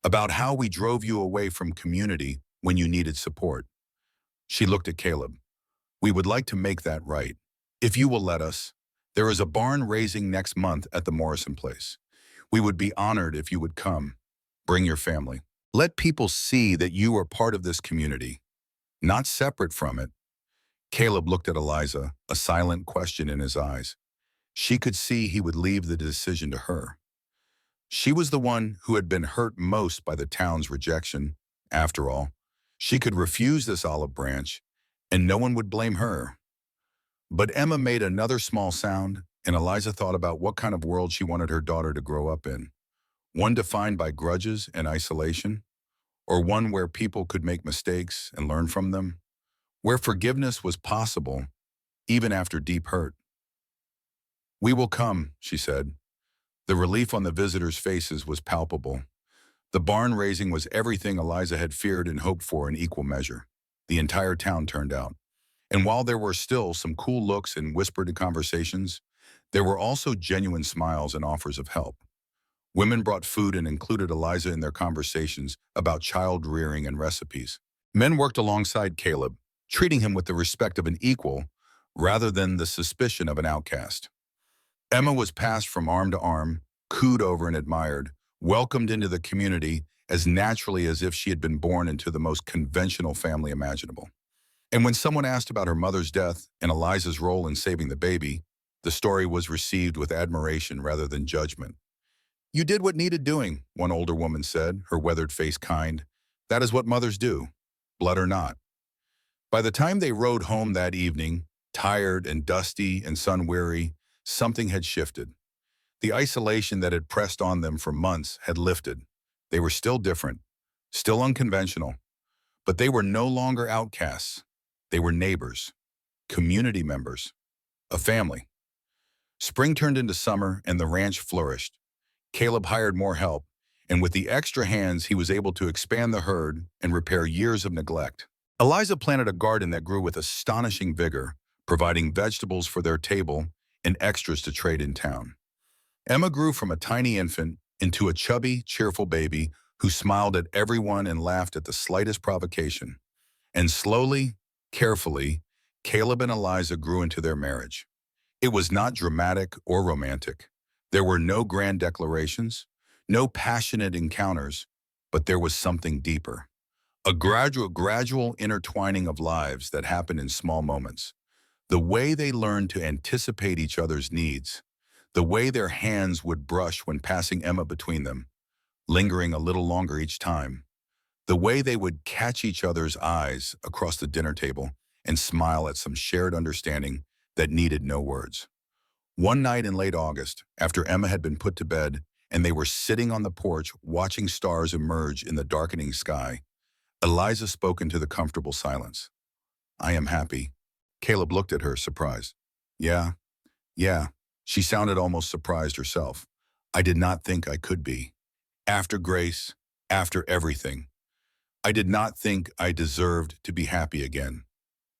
about how we drove you away from community when you needed support. She looked at Caleb. We would like to make that right. If you will let us, there is a barn raising next month at the Morrison place. We would be honored if you would come. Bring your family. Let people see that you are part of this community, not separate from it. Caleb looked at Eliza, a silent question in his eyes. She could see he would leave the decision to her. She was the one who had been hurt most by the town's rejection. After all, she could refuse this olive branch, and no one would blame her. But Emma made another small sound, and Eliza thought about what kind of world she wanted her daughter to grow up in. One defined by grudges and isolation, or one where people could make mistakes and learn from them, where forgiveness was possible, even after deep hurt. We will come, she said. The relief on the visitors' faces was palpable. The barn raising was everything Eliza had feared and hoped for in equal measure. The entire town turned out. And while there were still some cool looks and whispered conversations, there were also genuine smiles and offers of help. Women brought food and included Eliza in their conversations about child rearing and recipes. Men worked alongside Caleb, treating him with the respect of an equal rather than the suspicion of an outcast. Emma was passed from arm to arm, cooed over and admired, welcomed into the community as naturally as if she had been born into the most conventional family imaginable. And when someone asked about her mother's death and Eliza's role in saving the baby, the story was received with admiration rather than judgment. You did what needed doing, one older woman said, her weathered face kind. That is what mothers do, blood or not. By the time they rode home that evening, tired and dusty and sun-weary, something had shifted. The isolation that had pressed on them for months had lifted. They were still different, still unconventional, but they were no longer outcasts. They were neighbors, community members, a family. Spring turned into summer and the ranch flourished. Caleb hired more help, and with the extra hands, he was able to expand the herd and repair years of neglect. Eliza planted a garden that grew with astonishing vigor, providing vegetables for their table and extras to trade in town. Emma grew from a tiny infant into a chubby, cheerful baby who smiled at everyone and laughed at the slightest provocation. And slowly, carefully, Caleb and Eliza grew into their marriage. It was not dramatic or romantic. There were no grand declarations, no passionate encounters, but there was something deeper. A gradual intertwining of lives that happened in small moments. The way they learned to anticipate each other's needs, the way their hands would brush when passing Emma between them, lingering a little longer each time, the way they would catch each other's eyes across the dinner table and smile at some shared understanding that needed no words. One night in late August, after Emma had been put to bed and they were sitting on the porch watching stars emerge in the darkening sky, Eliza spoke into the comfortable silence. I am happy. Caleb looked at her, surprised. Yeah. She sounded almost surprised herself. I did not think I could be. After Grace, after everything. I did not think I deserved to be happy again.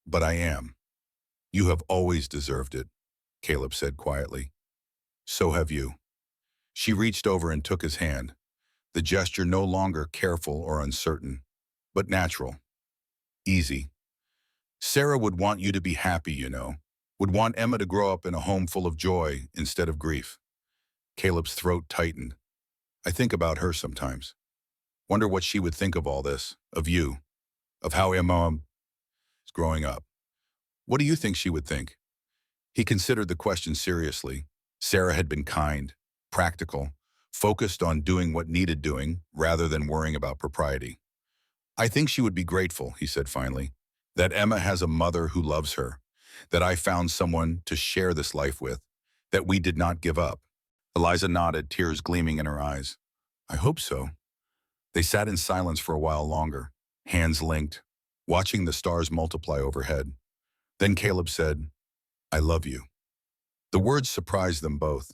But I am. You have always deserved it, Caleb said quietly. So have you. She reached over and took his hand, the gesture no longer careful or uncertain, but natural, easy. Sarah would want you to be happy, you know, would want Emma to grow up in a home full of joy instead of grief. Caleb's throat tightened. I think about her sometimes. Wonder what she would think of all this, of you, of how Emma is growing up. What do you think she would think? He considered the question seriously. Sarah had been kind, practical, focused on doing what needed doing rather than worrying about propriety. I think she would be grateful, he said finally, that Emma has a mother who loves her, that I found someone to share this life with, that we did not give up. Eliza nodded, tears gleaming in her eyes. I hope so. They sat in silence for a while longer, hands linked, watching the stars multiply overhead. Then Caleb said, I love you. The words surprised them both.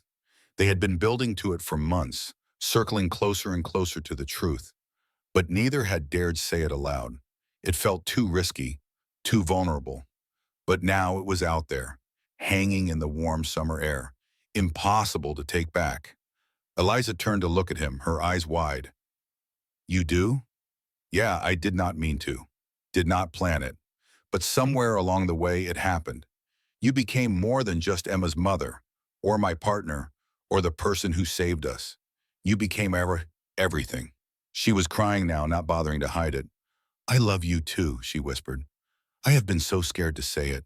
They had been building to it for months, circling closer and closer to the truth. But neither had dared say it aloud. It felt too risky, too vulnerable. But now it was out there, hanging in the warm summer air, impossible to take back. Eliza turned to look at him, her eyes wide. You do? Yeah, I did not mean to. Did not plan it. But somewhere along the way it happened. You became more than just Emma's mother, or my partner, or the person who saved us. You became everything. She was crying now, not bothering to hide it. I love you too, she whispered. I have been so scared to say it.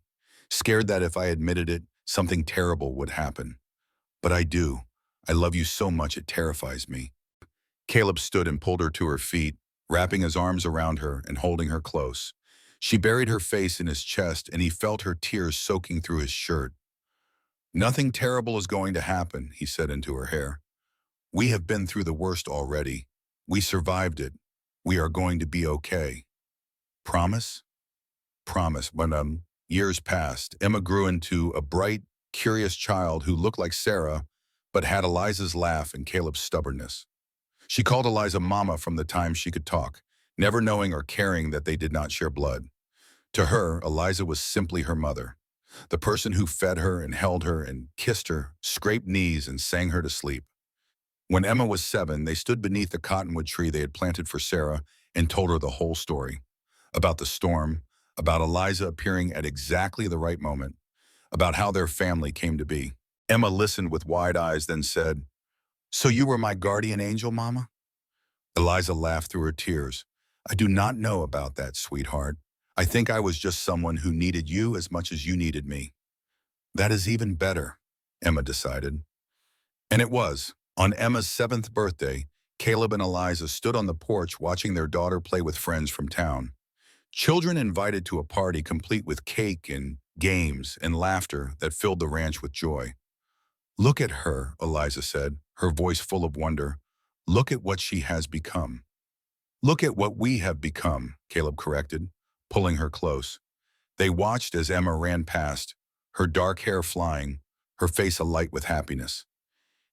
Scared that if I admitted it, something terrible would happen. But I do. I love you so much it terrifies me. Caleb stood and pulled her to her feet, wrapping his arms around her and holding her close. She buried her face in his chest and he felt her tears soaking through his shirt. Nothing terrible is going to happen, he said into her hair. We have been through the worst already. We survived it. We are going to be okay. Promise? Promise. When years passed, Emma grew into a bright, curious child who looked like Sarah, but had Eliza's laugh and Caleb's stubbornness. She called Eliza Mama from the time she could talk, never knowing or caring that they did not share blood. To her, Eliza was simply her mother, the person who fed her and held her and kissed her, scraped knees and sang her to sleep. When Emma was 7, they stood beneath the cottonwood tree they had planted for Sarah and told her the whole story. About the storm, about Eliza appearing at exactly the right moment, about how their family came to be. Emma listened with wide eyes, then said, "So you were my guardian angel, Mama?" Eliza laughed through her tears. "I do not know about that, sweetheart. I think I was just someone who needed you as much as you needed me." That is even better, Emma decided. And it was. On Emma's 7th birthday, Caleb and Eliza stood on the porch watching their daughter play with friends from town. Children invited to a party complete with cake and games and laughter that filled the ranch with joy. "Look at her," Eliza said, her voice full of wonder. "Look at what she has become." "Look at what we have become," Caleb corrected, pulling her close. They watched as Emma ran past, her dark hair flying, her face alight with happiness.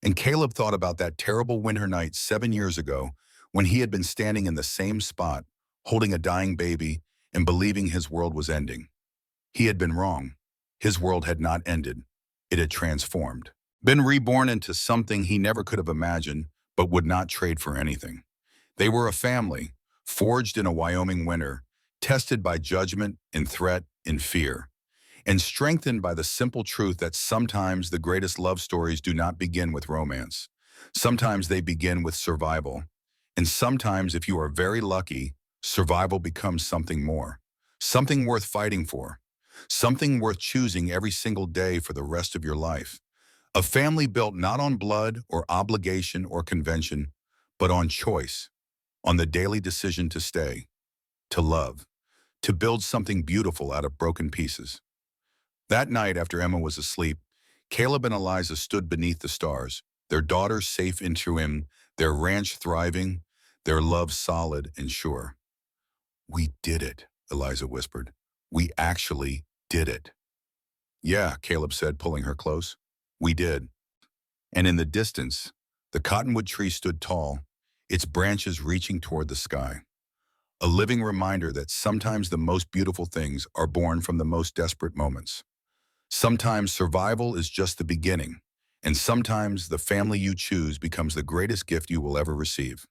And Caleb thought about that terrible winter night 7 years ago when he had been standing in the same spot, holding a dying baby and believing his world was ending. He had been wrong. His world had not ended. It had transformed, been reborn into something he never could have imagined, but would not trade for anything. They were a family, forged in a Wyoming winter, tested by judgment and threat and fear, and strengthened by the simple truth that sometimes the greatest love stories do not begin with romance. Sometimes they begin with survival. And sometimes, if you are very lucky, survival becomes something more, something worth fighting for, something worth choosing every single day for the rest of your life. A family built not on blood or obligation or convention, but on choice, on the daily decision to stay, to love, to build something beautiful out of broken pieces. That night, after Emma was asleep, Caleb and Eliza stood beneath the stars, their daughter safe into him, their ranch thriving, their love solid and sure. "We did it," Eliza whispered. "We actually did it." "Yeah," Caleb said, pulling her close. "We did." And in the distance, the cottonwood tree stood tall, its branches reaching toward the sky. A living reminder that sometimes the most beautiful things are born from the most desperate moments. Sometimes survival is just the beginning, and sometimes the family you choose becomes the greatest gift you will ever receive.